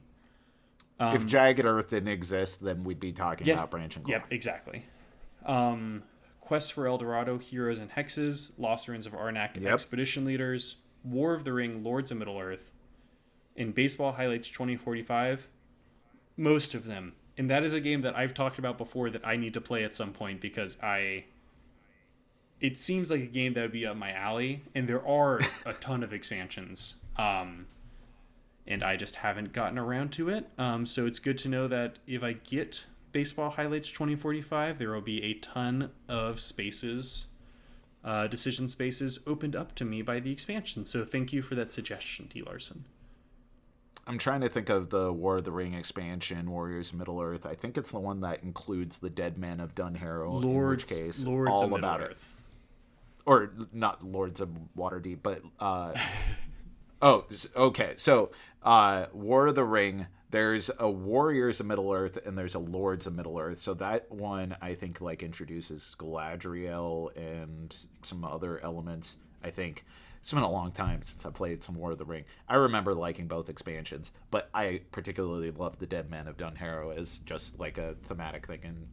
If Jagged Earth didn't exist, then we'd be talking about Branching Claw. Yep, exactly. Quest for El Dorado, Heroes and Hexes, Lost Ruins of Arnak, Expedition Leaders, War of the Ring, Lords of Middle-earth, and Baseball Highlights 2045. Most of them. And that is a game that I've talked about before that I need to play at some point because it seems like a game that would be up my alley, and there are a ton of expansions. And I just haven't gotten around to it. So it's good to know that if I get Baseball Highlights 2045, there will be a ton of spaces, decision spaces, opened up to me by the expansion. So thank you for that suggestion, D. Larson. I'm trying to think of the War of the Ring expansion, Warriors of Middle-earth. I think it's the one that includes the Dead Men of Dunharrow, in which case, Lords all of about Middle-earth. Or not Lords of Waterdeep, but... Oh, okay. So, War of the Ring, there's a Warriors of Middle-earth and there's a Lords of Middle-earth. So that one, I think, like, introduces Galadriel and some other elements. I think it's been a long time since I played some War of the Ring. I remember liking both expansions, but I particularly love the Dead Men of Dunharrow as just, like, a thematic thing. And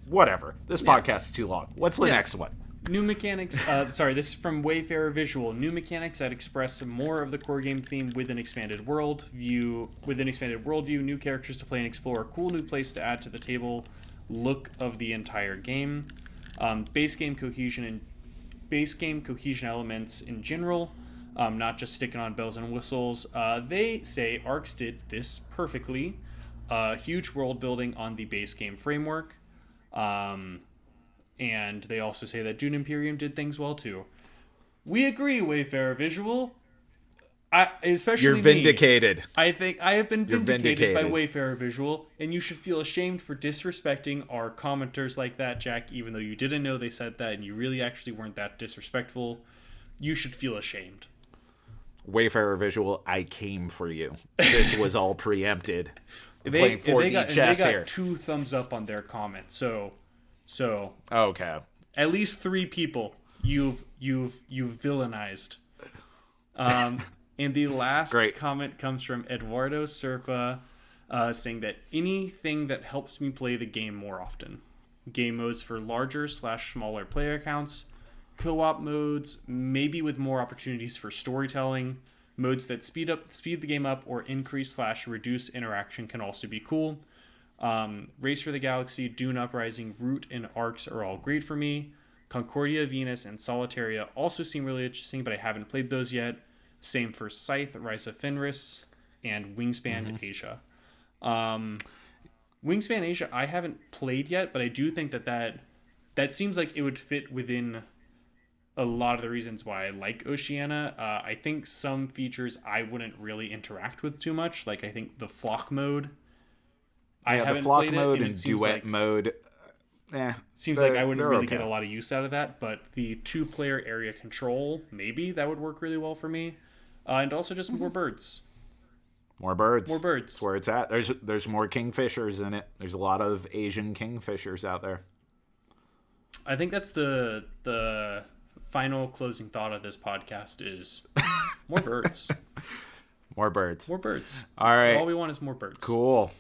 whatever. This podcast is too long. What's the next one? New mechanics, this is from Wayfarer Visual. New mechanics that express more of the core game theme with an expanded worldview, new characters to play and explore, a cool new place to add to the table look of the entire game. Base game cohesion and base game cohesion elements in general, not just sticking on bells and whistles. They say Arcs did this perfectly. Huge world building on the base game framework. And they also say that Dune Imperium did things well too. We agree, Wayfarer Visual. Especially You're vindicated. Me. I think I have been vindicated by Wayfarer Visual, and you should feel ashamed for disrespecting our commenters like that, Jack, even though you didn't know they said that and you really actually weren't that disrespectful. You should feel ashamed. Wayfarer Visual, I came for you. This was all preempted. Playing 4D chess here. They here. got 2 thumbs up on their comment. So okay. At least 3 people you've villainized. And the last comment comes from Eduardo Serpa, saying that anything that helps me play the game more often. Game modes for larger/smaller player counts, co-op modes, maybe with more opportunities for storytelling, modes that speed the game up or increase/reduce interaction can also be cool. Race for the Galaxy, Dune Uprising, Root, and Arcs are all great for me. Concordia, Venus, and Solitaria also seem really interesting, but I haven't played those yet. Same for Scythe, Rise of Fenris, and Wingspan Asia. Wingspan Asia I haven't played yet, but I do think that seems like it would fit within a lot of the reasons why I like Oceania. I think some features I wouldn't really interact with too much. Like I think the flock mode. The flock mode and duet mode. Seems like I wouldn't really get a lot of use out of that, but the 2-player area control, maybe that would work really well for me. And also just more birds. More birds. That's where it's at. There's more kingfishers in it. There's a lot of Asian kingfishers out there. I think that's the final closing thought of this podcast is more birds. More birds. More birds. All right. All we want is more birds. Cool.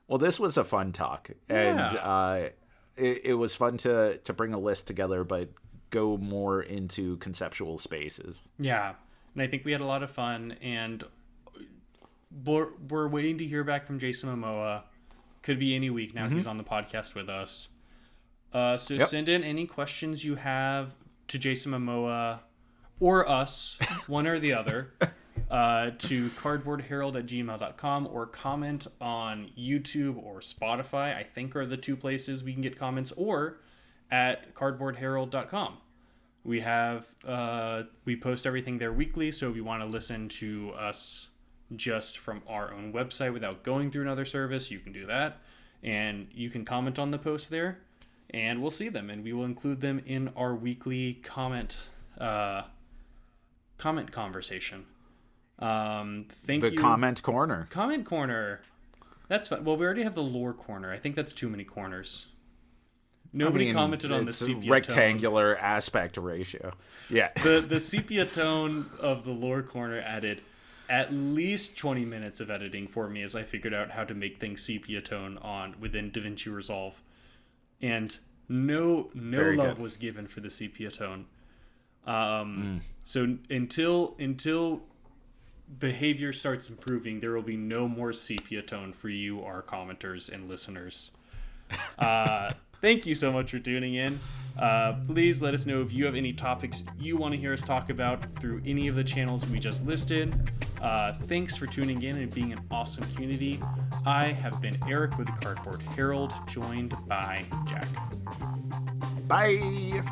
Well, this was a fun talk. Yeah. And it was fun to bring a list together, but go more into conceptual spaces. Yeah. And I think we had a lot of fun, and we're waiting to hear back from Jason Momoa. Could be any week now. He's on the podcast with us. Send in any questions you have to Jason Momoa or us, one or the other, to cardboardherald@gmail.com, or comment on YouTube or Spotify, I think are the 2 places we can get comments, or at cardboardherald.com. We have we post everything there weekly, so if you want to listen to us just from our own website without going through another service, you can do that. And you can comment on the post there, and we'll see them, and we will include them in our weekly comment conversation. Thank you. Comment corner. Comment corner. That's fun. Well, we already have the lore corner. I think that's too many corners. Nobody commented on the sepia rectangular tone. Aspect ratio. Yeah. The sepia tone of the lore corner added at least 20 minutes of editing for me as I figured out how to make things sepia tone within DaVinci Resolve. And no love was given for the sepia tone. So until behavior starts improving, there will be no more sepia tone for you, our commenters and listeners. Thank you so much for tuning in. Please let us know if you have any topics you want to hear us talk about through any of the channels we just listed. Thanks for tuning in and being an awesome community. I have been Eric with the Cardboard Herald, joined by Jack. Bye.